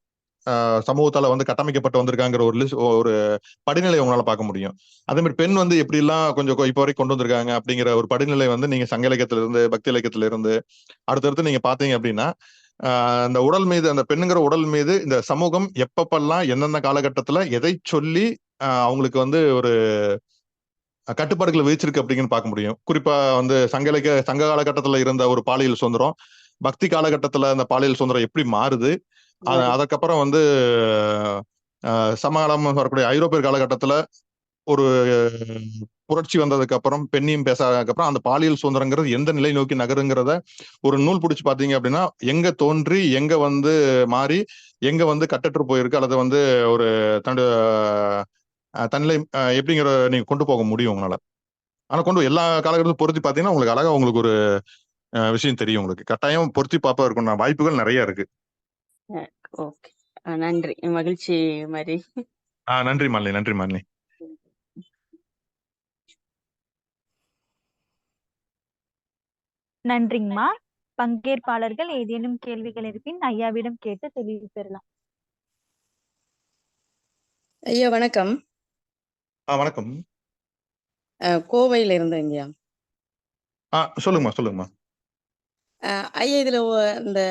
சமூகத்தால வந்து கட்டமைக்கப்பட்டு வந்திருக்காங்கிற ஒரு படிநிலை உங்களால பார்க்க முடியும். அதே மாதிரி பெண் வந்து எப்படி எல்லாம் கொஞ்சம் இப்ப வரைக்கும் கொண்டு வந்திருக்காங்க அப்படிங்கிற ஒரு படிநிலை வந்து நீங்க சங்க இலக்கியத்துல இருந்து பக்தி இலக்கியத்துல இருந்து அடுத்தடுத்து நீங்க பாத்தீங்க அப்படின்னா அந்த உடல் மீது, அந்த பெண்ணுங்கிற உடல் மீது இந்த சமூகம் எப்பப்பெல்லாம் எந்தெந்த காலகட்டத்துல எதை சொல்லி அவங்களுக்கு வந்து ஒரு கட்டுப்பாடுகளை விதிச்சிருக்கு அப்படிங்கன்னு பார்க்க முடியும். குறிப்பா வந்து சங்க காலகட்டத்துல இருந்த ஒரு பாலியல் சுதந்திரம் பக்தி காலகட்டத்துல அந்த பாலியல் சுதந்திரம் எப்படி மாறுது, அதுக்கப்புறம் வந்து சமகாலம் வரக்கூடிய ஐரோப்பிய காலகட்டத்துல ஒரு புரட்சி வந்ததுக்கு அப்புறம் பெண்ணையும் பேசாததுக்கு அப்புறம் அந்த பாலியல் சுதந்திரங்கிறது எந்த நிலை நோக்கி நகருங்கிறத ஒரு நூல் பிடிச்சு பாத்தீங்க அப்படின்னா எங்க தோன்றி எங்க வந்து மாறி எங்க வந்து கட்டற்று போயிருக்கு அல்லது வந்து ஒரு தன்னிலை எப்படிங்கிற நீங்க கொண்டு போக முடியும் உங்களால. ஆனா எல்லா காலகட்டத்திலும் பொருத்தி பாத்தீங்கன்னா உங்களுக்கு அழகா உங்களுக்கு ஒரு விஷயம் தெரியும். உங்களுக்கு கட்டாயம் பொருத்தி பார்ப்பா இருக்கும் வாய்ப்புகள் நிறைய இருக்கு. ஓகே, நன்றி, மகிழ்ச்சி மாதிரி. நன்றி மாலினி, நன்றி மாலினி. நன்றிங்கம்மா. பங்கேற்பாளர்கள் ஏதேனும் கேள்விகள் இருப்பின் ஐயாவிடம் கேட்டு தெளிவு பெறலாம். ஐயா வணக்கம். வணக்கம். கோவையில இருந்தேங்கய்யா. சொல்லுங்கம்மா. ஐயா, இதுல இந்த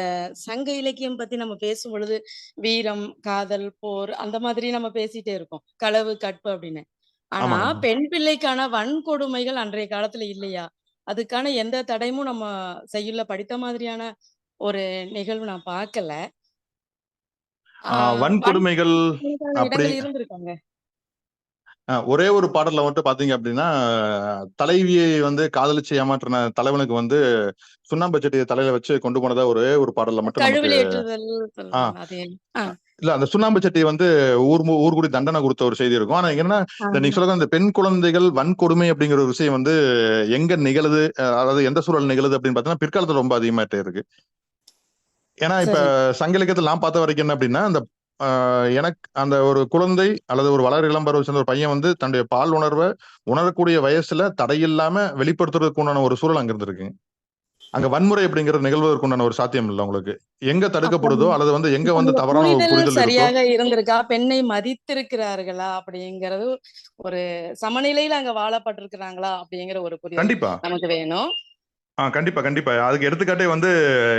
சங்க இலக்கியம் பத்தி நம்ம பேசும் பொழுது வீரம், காதல், போர் அந்த மாதிரி நம்ம பேசிட்டே இருக்கோம், களவு, கற்பு அப்படின்னு. ஆனா பெண் பிள்ளைக்கான வன்கொடுமைகள் அன்றைய காலத்துல இல்லையா? அதுக்கான எந்த தடையும் நம்ம செய்யுள்ள படித்த மாதிரியான ஒரு நிகழ்வு நான் பார்க்கல. வன்கொடுமைகள் இடங்கள் இருந்திருக்காங்க. ஒரே ஒரு பாடல்ல மட்டும் பாத்தீங்க அப்படின்னா தலைவியை வந்து காதலிச்சு ஏமாற்றின தலைவனுக்கு வந்து சுண்ணாம்பு சட்டியை தலையில வச்சு கொண்டு போனதா ஒரே ஒரு பாடல்ல மட்டும் இல்ல அந்த சுண்ணாம்பு சட்டியை வந்து ஊர்கூடி தண்டனை கொடுத்த ஒரு செய்தி இருக்கும். ஆனா என்னன்னா நீங்க சொல்ற இந்த பெண் குழந்தைகள் வன்கொடுமை அப்படிங்கிற ஒரு விஷயம் வந்து எங்க நிகழுது, அதாவது எந்த சூழல் நிகழுது அப்படின்னு பாத்தீங்கன்னா பிற்காலத்துல ரொம்ப அதிகமாயிட்டே இருக்கு. ஏன்னா இப்ப சங்க இலக்கியத்தில் நான் பார்த்த வரைக்கும் என்ன அப்படின்னா அந்த எனக்கு அந்த ஒரு குழந்தை அல்லது ஒரு வளர் இளம் பருவ சேர்ந்த ஒரு பையன் வந்து தன்னுடைய பால் உணர்வை உணரக்கூடிய வயசுல தடையில்லாம வெளிப்படுத்துறதுக்கு உண்டான ஒரு சூழல் அங்க இருந்திருக்கு. அங்க வன்முறை அப்படிங்கிற நிகழ்வதற்கு உண்டான ஒரு சாத்தியம் இல்லை. உங்களுக்கு எங்க தடுக்கப்படுதோ அல்லது வந்து எங்க வந்து தவறான ஒரு புரிதல் சரியாக இருந்திருக்கா, பெண்ணை மதித்திருக்கிறார்களா அப்படிங்கிறது, ஒரு சமநிலையில அங்க வாழப்பட்டிருக்கிறாங்களா அப்படிங்கிற ஒரு புரிதல் கண்டிப்பா நமக்கு வேணும். கண்டிப்பா. அதுக்கு எடுத்துக்காட்டே வந்து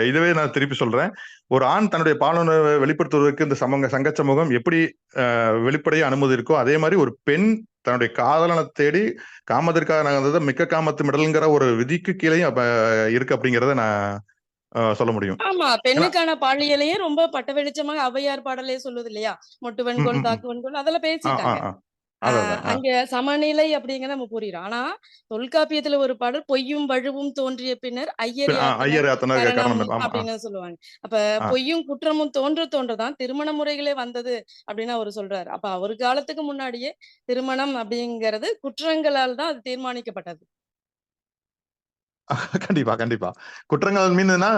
இதுவே நான் திருப்பி சொல்றேன். ஒரு ஆண் தன்னுடைய பாலுணர்வை வெளிப்படுத்துவதற்கு இந்த சங்க சமூகம் எப்படி வெளிப்படையா அனுமதி இருக்கோ அதே மாதிரி ஒரு பெண் தன்னுடைய காதலனை தேடி காமத்திற்காக மிக்க காமத்து மிடல்ங்கிற ஒரு விதிக்கு கீழேயும் இருக்கு அப்படிங்கறத நான் சொல்ல முடியும். ஆமா, பெண்ணுக்கான பாலியலையே ரொம்ப பட்ட வெளிச்சமாக ஔவையார் பாடலே சொல்லுது இல்லையா? மொட்டு வெண்கோள், தாக்கு வெண்கோள் அதெல்லாம் பேசிட்டாங்க. அங்க சமநிலை அப்படிங்கறத நம்ம புரியுறோம். ஆனா தொல்காப்பியத்துல ஒரு பாடல் பொய்யும் வழுவும் தோன்றிய பின்னர் ஐயர் அப்படின்னு சொல்லுவாங்க. அப்ப பொய்யும் குற்றமும் தோன்றதான் திருமண முறைகளே வந்தது அப்படின்னு அவர் சொல்றாரு. அப்ப அவர் காலத்துக்கு முன்னாடியே திருமணம் அப்படிங்கிறது குற்றங்களால் தான் அது தீர்மானிக்கப்பட்டது. கண்டிப்பா குற்றங்கள் மீதுனா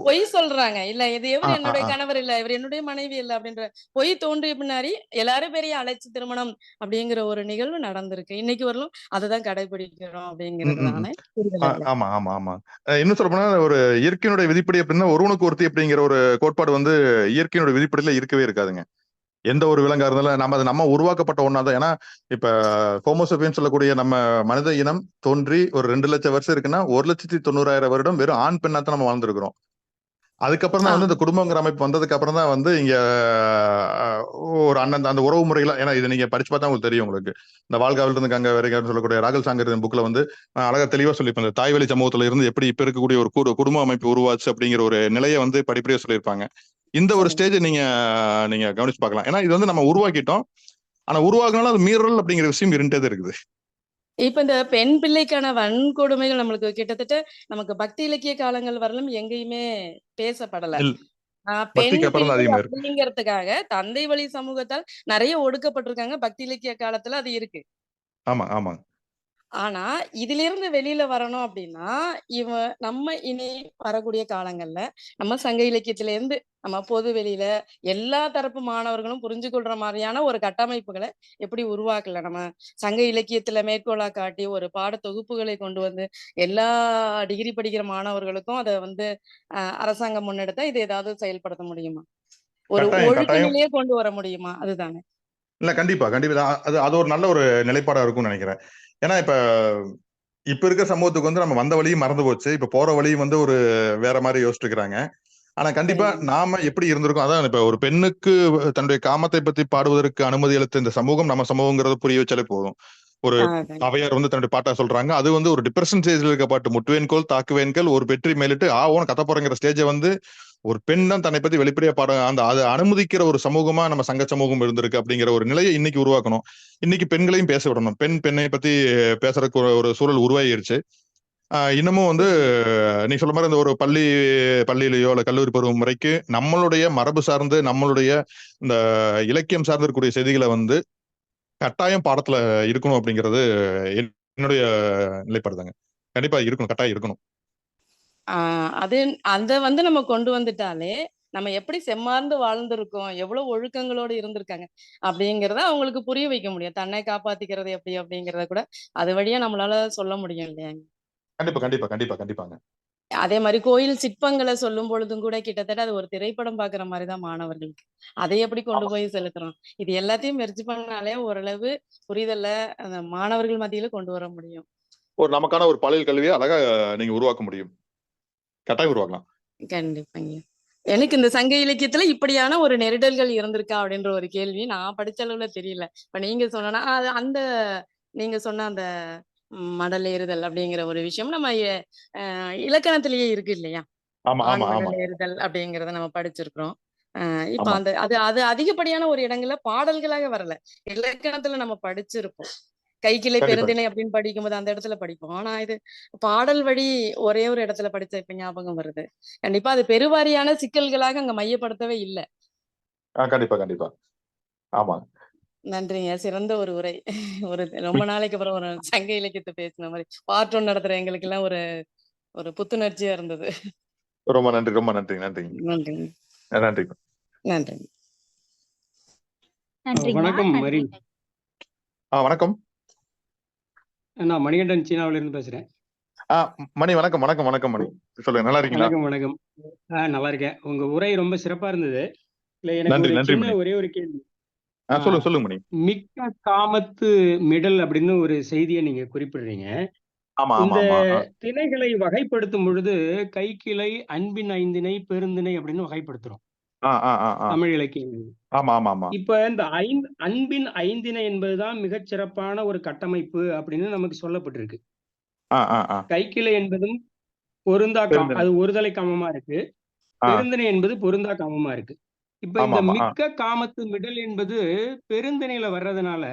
பொய் சொல்றாங்க, இல்ல இது இவர் என்னுடைய கணவர் இல்ல, இவர் என்னுடைய மனைவி இல்ல அப்படின்ற பொய் தோன்றிய பின்னாடி எல்லாரும் பெரிய அழைச்சு திருமணம் அப்படிங்கிற ஒரு நிகழ்வு நடந்திருக்கு. இன்னைக்கு வரலும் அததான் கடைபிடிக்கிறோம் அப்படிங்கிறதுனால. ஆமா. இன்னும் சொல்ல போனா ஒரு இயற்கையினுடைய விதிப்படி அப்படின்னா ஒருவனுக்கு ஒருத்தி அப்படிங்கிற ஒரு கோட்பாடு வந்து இயற்கையினுடைய விதிப்படியில இருக்கவே இருக்காதுங்க. எந்த ஒரு விலங்கா இருந்தாலும் நம்ம உருவாக்கப்பட்ட ஒன்னாதான். ஏன்னா இப்ப ஹோமோசேபியன் சொல்லக்கூடிய நம்ம மனித இனம் தோன்றி ஒரு 2 லட்சம் வருஷம் இருக்குன்னா 1,90,000 வருடம் வெறும் ஆண் பெண்ணாத்தான் நம்ம வாழ்ந்துருக்கிறோம். அதுக்கப்புறம் தான் வந்து இந்த குடும்பங்கிற அமைப்பு வந்ததுக்கு அப்புறம் தான் வந்து இங்க ஒரு அண்ணன் அந்த உறவு முறைகள, ஏன்னா இதை நீங்க படிச்சு பார்த்தா உங்களுக்கு தெரியும். உங்களுக்கு இந்த வாழ்காவில இருந்து அங்க வரைக்கும் சொல்லக்கூடிய ராகுல் சாங்கர் புக்ல வந்து அழகா தெளிவா சொல்லியிருப்பாங்க. தாய்வழி சமூகத்துல இருந்து எப்படி இப்ப இருக்கக்கூடிய ஒரு குடும்ப அமைப்பு உருவாச்சு அப்படிங்கிற ஒரு நிலையை வந்து படிப்படியா சொல்லியிருப்பாங்க. இந்த ஒரு சரிங்க. ஸ்டேஜ் நீங்க கவனிச்சு பார்க்கலாம். ஏன்னா இது வந்து நம்ம உருவாக்கிட்டோம். ஆனா உருவாக்குனாலும் அது மீறல் அப்படிங்கிற விஷயம் இருந்துட்டே இருக்குது. இப்ப இந்த பெண் பிள்ளைக்கான வன்கொடுமைகள் நம்மளுக்கு கிட்டத்தட்ட நமக்கு பக்தி இலக்கிய காலங்கள் வரலும் எங்கேயுமே பேசப்படல. பெண் பக்திக்கு அப்புறம் தான் பிள்ளை அதிகமா இருக்கு. அப்படிங்கிறதுக்காக தந்தை வழி சமூகத்தால் நிறைய ஒடுக்கப்பட்டிருக்காங்க. பக்தி இலக்கிய காலத்துல அது இருக்கு. ஆமா ஆமா ஆனா இதிலிருந்து வெளியில வரணும் அப்படின்னா நம்ம இனி வரக்கூடிய காலங்கள்ல நம்ம சங்க இலக்கியத்துல இருந்து நம்ம பொது வெளியில எல்லா தரப்பு மாணவர்களும் புரிஞ்சு கொள்ற மாதிரியான ஒரு கட்டமைப்புகளை எப்படி உருவாக்கல. நம்ம சங்க இலக்கியத்துல மேற்கோளா காட்டி ஒரு பாட தொகுப்புகளை கொண்டு வந்து எல்லா டிகிரி படிக்கிற மாணவர்களுக்கும் அதை வந்து அரசாங்கம் முன்னெடுத்தா இது ஏதாவது செயல்படுத்த முடியுமா? ஒரு ஒழுக்க கட்டாயம் நிலையே கொண்டு வர முடியுமா? அதுதானே. இல்ல கண்டிப்பா அது ஒரு நல்ல ஒரு நிலைப்பாடா இருக்கும்னு நினைக்கிறேன். ஏன்னா இப்ப இருக்க சமூகத்துக்கு வந்து நம்ம வந்த வழியும் மறந்து போச்சு. இப்ப போற வழியும் வந்து ஒரு வேற மாதிரி யோசிச்சுட்டு இருக்கிறாங்க. ஆனா கண்டிப்பா நாம எப்படி இருந்திருக்கோம், அதான் இப்ப ஒரு பெண்ணுக்கு தன்னுடைய காமத்தை பத்தி பாடுவதற்கு அனுமதி அளித்த இந்த சமூகம் நம்ம சமூகங்கிறத புரிய வச்சாலே போதும். ஒரு அவையார் வந்து தன்னுடைய பாட்டா சொல்றாங்க, அது வந்து ஒரு டிப்ரெஷன் ஸ்டேஜ்ல இருக்க பாட்டு. முட்டுவேன்கோள் தாக்குவேன்கள் ஒரு வெற்றி மேலிட்டு ஓன கத்த போறங்கிற ஸ்டேஜை வந்து ஒரு பெண் தான் தன்னை பத்தி வெளிப்படையா பாட அதை அனுமதிக்கிற ஒரு சமூகமா நம்ம சங்க சமூகம் இருந்திருக்கு அப்படிங்கிற ஒரு நிலையை இன்னைக்கு உருவாக்கணும். இன்னைக்கு பெண்களையும் பேச விடணும். பெண்ணை பத்தி பேசுறதுக்கு ஒரு சூழல் உருவாகிருச்சு. இன்னமும் வந்து நீ சொல்ல மாதிரி இந்த ஒரு பள்ளியிலேயோ இல்ல கல்லூரி பருவம் முறைக்கு நம்மளுடைய மரபு சார்ந்து நம்மளுடைய இந்த இலக்கியம் சார்ந்து இருக்கக்கூடிய செய்திகளை வந்து கட்டாயம் பாடத்துல இருக்கணும் அப்படிங்கிறது என்னுடைய நிலைப்பாடுதாங்க. கண்டிப்பா இருக்கணும், கட்டாயம் இருக்கணும். அது வந்து நம்ம கொண்டு வந்துட்டாலே நம்ம எப்படி செம்மார்ந்து வாழ்ந்திருக்கோம், எவ்வளவு ஒழுக்கங்களோடு இருந்திருக்காங்க அப்படிங்கிறத அவங்களுக்கு புரிய வைக்க முடியும். தன்னை காப்பாத்திக்கிறது எப்படி அப்படிங்கிறத கூட அது வழியா நம்மளால சொல்ல முடியும் இல்லையா? கண்டிப்பா கண்டிப்பா கண்டிப்பா கண்டிப்பாங்க. அதே மாதிரி கோயில் சிற்பங்களை சொல்லும் பொழுதும் கூட கிட்டத்தட்ட அது ஒரு திரைப்படம் பாக்குற மாதிரிதான் மாணவர்களுக்கு. அதை எப்படி கொண்டு போய் செலுத்துறோம்? இது எல்லாத்தையும் மெர்ஜ் பண்ணாலே ஓரளவு புரிதல்ல அந்த மாணவர்கள் மத்தியில கொண்டு வர முடியும். ஒரு நமக்கான ஒரு பாலியல் கல்வியை அழகா நீங்க உருவாக்க முடியும். கட்டாயம் உருவாக்கலாம். கண்டிப்பாங்க. எனக்கு இந்த சங்க இலக்கியத்துல இப்படியான ஒரு நெருடல்கள் இருந்திருக்கா அப்படின்ற ஒரு கேள்வி நான் படிச்ச அளவுல தெரியல. இப்ப நீங்க சொன்னா அந்த நீங்க சொன்ன அந்த மடல் ஏறுதல் அப்படிங்கிற ஒரு விஷயம் நம்ம இலக்கணத்திலேயே இருக்கு இல்லையா? ஆண் மடல் ஏறுதல் அப்படிங்கறத நம்ம படிச்சிருக்கிறோம். இப்ப அந்த அது அதிகப்படியான ஒரு இடங்கள்ல பாடல்களாக வரல, இலக்கணத்துல நம்ம படிச்சிருப்போம். கைக்கிளை பெருந்திணை அப்படின்னு படிக்கும்போது அந்த இடத்துல படிப்போம். ஆனா இது பாடல் வழி ஒரே ஒரு இடத்துல படிச்ச இப்ப ஞாபகம் வருது. கண்டிப்பா அது பெருவாரியான சிக்கல்களாக அங்க மையப்படுத்தவே இல்லை. கண்டிப்பா கண்டிப்பா. ஆமா, நன்றிங்க. சிறந்த ஒரு உரை. ஒரு ரொம்ப நாளைக்கு அப்புறம் ஒரு சங்க இலக்கியத்தை பேசின மாதிரி பார்ட் 1 நடத்துற எங்களுக்கு எல்லாம் ஒரு புத்துணர்ச்சியா இருந்தது. ரொம்ப நன்றி, ரொம்ப நன்றி. நன்றி நன்றி நன்றி நன்றி. வணக்கம் மரி. வணக்கம். நான் மணிகண்டன் சீனாவில இருந்து பேசுறேன். மணி வணக்கம். வணக்கம் வணக்கம் மணி, சொல்லுங்க. நல்லா இருக்கீங்களா? வணக்கம் வணக்கம். நல்லா இருக்கேன். உங்க உரை ரொம்ப சிறப்பா இருந்தது. இல்ல எனக்கு ஒரு சின்ன ஒரே ஒரு கேள்வி. சொல்லுங்க மணி. மிக்க காமத்து மிடல் அப்படின்னு ஒரு செய்தியை நீங்க குறிப்பிடுறீங்க. இந்த திணைகளை வகைப்படுத்தும் பொழுது கைக்கிளை, அன்பின் ஐந்திணை, பெருந்திணை அப்படின்னு வகைப்படுத்துறோம் தமிழ் இலக்கியங்கள். இப்ப இந்த அன்பின் ஐந்திணை என்பதுதான் மிகச் சிறப்பான ஒரு கட்டமைப்பு அப்படின்னு நமக்கு சொல்லப்பட்டிருக்கு. கைக்கிளை என்பதும் பொருந்தா அது ஒருதலை காமமா இருக்கு. பெருந்திணை என்பது பொருந்தா காமமா இருக்கு. இப்ப இந்த மிக்க காமத்து மிடல் என்பது பெருந்திணையில வர்றதுனால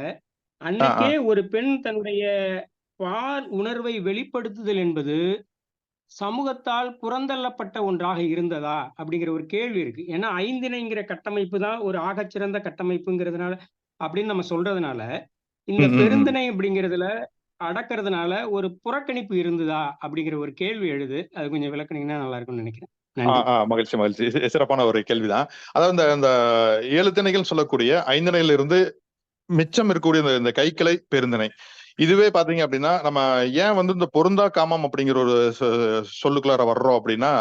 அன்னைக்கே ஒரு பெண் தன்னுடைய பால் உணர்வை வெளிப்படுத்துதல் என்பது சமூகத்தால் புறந்தள்ளப்பட்ட ஒன்றாக இருந்ததா அப்படிங்கிற ஒரு கேள்வி இருக்கு. ஏன்னா ஐந்திணைங்கிற கட்டமைப்பு தான் ஒரு ஆகச்சிறந்த கட்டமைப்புங்கிறதுனால அப்படின்னு நம்ம சொல்றதுனால இந்த பெருந்திணை அப்படிங்கிறதுல அடக்கிறதுனால ஒரு புறக்கணிப்பு இருந்ததா அப்படிங்கிற ஒரு கேள்வி எழுது. அது கொஞ்சம் விளக்குனீங்கன்னா நல்லா இருக்கும்னு நினைக்கிறேன். மகிழ்ச்சி மகிழ்ச்சி. சிறப்பான ஒரு கேள்விதான். அதாவது இந்த 7 திணைகள் சொல்லக்கூடிய 5 திணையில இருந்து மிச்சம் இருக்கக்கூடிய இந்த கைக்கிளை, பெருந்திணை, இதுவே பாத்தீங்க அப்படின்னா நம்ம ஏன் வந்து இந்த பொருந்தா காமம் அப்படிங்கிற ஒரு சொல்லுக்குள்ளார வர்றோம் அப்படின்னா,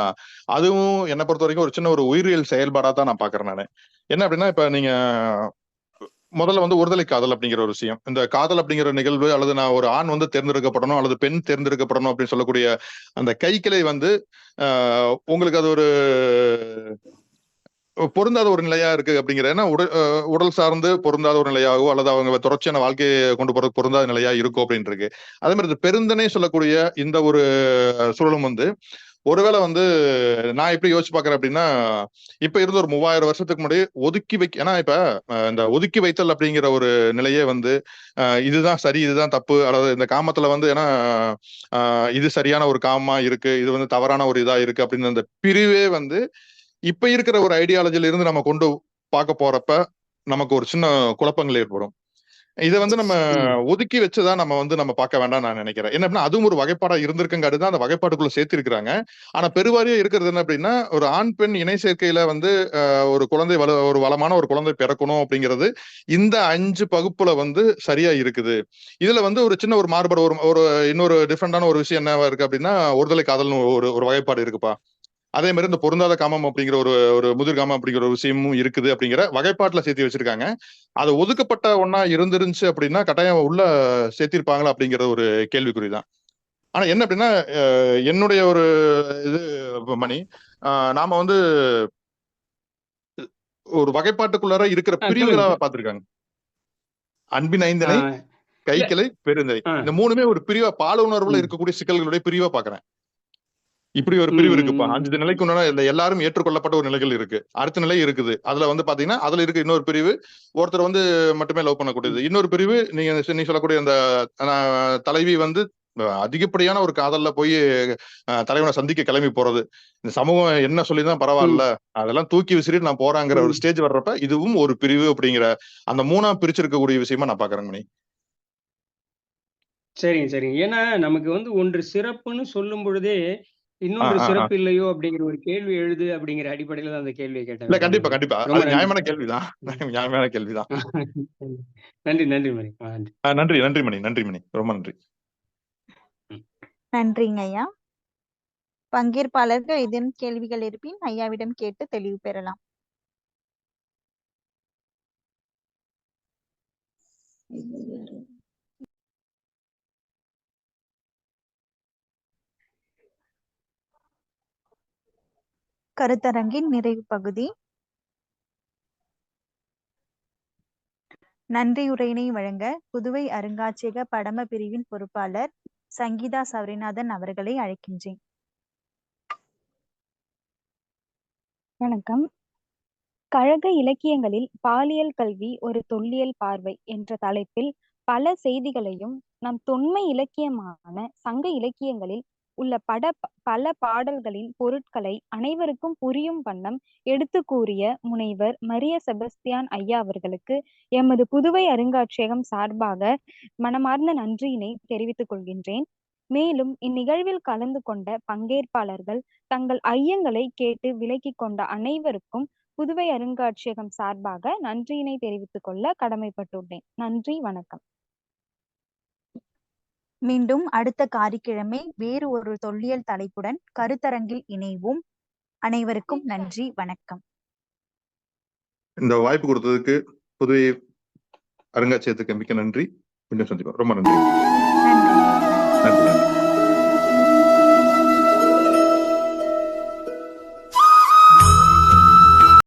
அதுவும் என்னை பொறுத்த வரைக்கும் ஒரு சின்ன ஒரு உயிரியல் செயல்பாடா தான் நான் பாக்குறேன் நானு. என்ன அப்படின்னா, இப்ப நீங்க முதல்ல வந்து ஒருதலை காதல் அப்படிங்கிற ஒரு விஷயம், இந்த காதல் அப்படிங்கிற நிகழ்வு அல்லது நான் ஒரு ஆண் வந்து தேர்ந்தெடுக்கப்படணும் அல்லது பெண் தேர்ந்தெடுக்கப்படணும் அப்படின்னு சொல்லக்கூடிய அந்த கைக்கிளை வந்து உங்களுக்கு அது ஒரு பொருந்தாத ஒரு நிலையா இருக்கு அப்படிங்கிற, ஏன்னா உடல் சார்ந்து பொருந்தாத ஒரு நிலையாகவோ அல்லது அவங்க தொடர்ச்சியான வாழ்க்கையை கொண்டு போறது பொருந்தாத நிலையா இருக்கும் அப்படின்னு இருக்கு. அதே மாதிரி இந்த பெருந்திணை சொல்லக்கூடிய இந்த ஒரு சூழலும் வந்து ஒருவேளை வந்து நான் எப்படி யோசிச்சு பாக்குறேன் அப்படின்னா, இப்ப இருந்து ஒரு 3000 வருஷத்துக்கு முன்னாடி ஒதுக்கி வைக்க, ஏன்னா இப்ப இந்த ஒதுக்கி வைத்தல் அப்படிங்கிற ஒரு நிலையே வந்து இதுதான் சரி, இதுதான் தப்பு, அதாவது இந்த காமத்துல வந்து, ஏன்னா இது சரியான ஒரு காமமா இருக்கு, இது வந்து தவறான ஒரு இதா இருக்கு அப்படின்னு அந்த பிரிவே வந்து இப்ப இருக்கிற ஒரு ஐடியாலஜில இருந்து நம்ம கொண்டு பார்க்க போறப்ப நமக்கு ஒரு சின்ன குழப்பங்கள் ஏற்படும். இதை வந்து நம்ம ஒதுக்கி வச்சுதான் நம்ம வந்து நம்ம பார்க்க வேண்டாம் நான் நினைக்கிறேன். என்ன அப்படின்னா, அதுவும் ஒரு வகைப்பாடா இருந்திருக்குங்காடு தான் அந்த வகைப்பாட்டுக்குள்ள சேர்த்திருக்கிறாங்க. ஆனா பெருவாரியா இருக்கிறது என்ன அப்படின்னா, ஒரு ஆண் பெண் இணை சேர்க்கையில வந்து ஒரு குழந்தை ஒரு வளமான ஒரு குழந்தை பிறக்கணும் அப்படிங்கிறது இந்த 5 பகுப்புல வந்து சரியா இருக்குது. இதுல வந்து ஒரு சின்ன ஒரு மாறுபாடு, ஒரு இன்னொரு டிஃப்ரெண்டான ஒரு விஷயம் என்னவா இருக்கு அப்படின்னா, ஒருதலை காதல்னு ஒரு வகைப்பாடு இருக்குப்பா. அதே மாதிரி இந்த பொருந்தாத காமம் அப்படிங்கிற ஒரு முதிர்காமம் அப்படிங்கிற ஒரு விஷயமும் இருக்குது அப்படிங்கிற வகைப்பாட்டுல சேர்த்து வச்சிருக்காங்க. அது ஒதுக்கப்பட்ட ஒண்ணா இருந்துருந்துச்சு அப்படின்னா கட்டாயம் உள்ள சேர்த்திருப்பாங்களா அப்படிங்கிற ஒரு கேள்விக்குறிதான். ஆனா என்ன அப்படின்னா, என்னுடைய ஒரு இது மணி, நாம வந்து ஒரு வகைப்பாட்டுக்குள்ளார இருக்கிற பிரிவுகளா பார்த்திருக்காங்க. அன்பின் ஐந்திணை, கைக்கிளை, பெருந்திணை, இந்த 3மே ஒரு பிரிவா, பால் உணர்வுல இருக்கக்கூடிய சிக்கல்களுடைய பிரிவா பாக்குறேன். இப்படி ஒரு பிரிவு இருக்குப்பா. 5 நிலைக்கு உண்டான எல்லாரும் ஏற்றுக்கொள்ளப்பட்ட ஒரு நிலைகள் இருக்கு. அடுத்த நிலை இருக்குது. அதுல வந்து பாத்தீங்கன்னா, அதுல இருக்க இன்னொரு பிரிவு ஒருத்தர் வந்து மட்டுமே லவ் பண்ணக்கூடியது. இன்னொரு பிரிவு நீ சொல்லக்கூடிய அந்த தலைவி வந்து அதிகப்படியான ஒரு காதல்ல போய் தலைவனை சந்திக்க கிளம்பி போறது. இந்த சமூகம் என்ன சொல்லிதான் பரவாயில்ல, அதெல்லாம் தூக்கி விசிறிட்டு நான் போறாங்கிற ஒரு ஸ்டேஜ் வர்றப்ப இதுவும் ஒரு பிரிவு அப்படிங்கிற அந்த 3ஆ பிரிச்சிருக்கக்கூடிய விஷயமா நான் பாக்குறேன் மணி. சரிங்க, சரிங்க. ஏன்னா நமக்கு வந்து ஒன்று சிறப்புன்னு சொல்லும் பொழுதே இன்னொன்று சிறப்பு இல்லையோ அப்படிங்கிற ஒரு கேள்வி எழுது அப்படிங்கிற அடிப்படையில தான் அந்த கேள்வியை கேட்டேன். இல்ல கண்டிப்பா கண்டிப்பா, அது நியாயமான கேள்விதான். நியாயமான கேள்விதான். நன்றி நன்றி மணி. நன்றி நன்றி மணி, நன்றி மணி, ரொம்ப நன்றி. நன்றிங்க ஐயா. பங்கேற்பாளர்கள் ஏதேனும் கேள்விகள் இருப்பின் ஐயாவிடம் கேட்டு தெளிவு பெறலாம். கருத்தரங்கின் நிறைவு பகுதி. நன்றியுரையினை வழங்க புதுவை அருங்காட்சியக படம பிரிவின் பொறுப்பாளர் சங்கீதா சௌரிநாதன் அவர்களை அழைக்கின்றேன். வணக்கம். கழக இலக்கியங்களில் பாலியல் கல்வி ஒரு தொல்லியல் பார்வை என்ற தலைப்பில் பல செய்திகளையும் நம் தொன்மை இலக்கியமான சங்க இலக்கியங்களில் உள்ள பல பாடல்களின் பொருட்களை அனைவருக்கும் புரியும் வண்ணம் எடுத்து கூறிய முனைவர் மரிய செபஸ்தியான் ஐயா அவர்களுக்கு எமது புதுவை அருங்காட்சியகம் சார்பாக மனமார்ந்த நன்றியினை தெரிவித்துக் கொள்கின்றேன். மேலும் இந்நிகழ்வில் கலந்து கொண்ட பங்கேற்பாளர்கள் தங்கள் ஐயங்களை கேட்டு விலக்கிக் கொண்ட அனைவருக்கும் புதுவை அருங்காட்சியகம் சார்பாக நன்றியினை தெரிவித்துக் கொள்ள கடமைப்பட்டுள்ளேன். நன்றி, வணக்கம். மீண்டும் அடுத்த காரிக்கிழமை வேறு ஒரு தொல்லியல் தலைப்புடன் கருத்தரங்கில் இணைவோம். அனைவருக்கும் நன்றி, வணக்கம். இந்த வாய்ப்பு கொடுத்ததுக்கு புதுவை அருங்காட்சியகத்துக்கு மிக்க நன்றி. மீண்டும் சந்திப்போம். ரொம்ப நன்றி. நன்றி. நன்றி.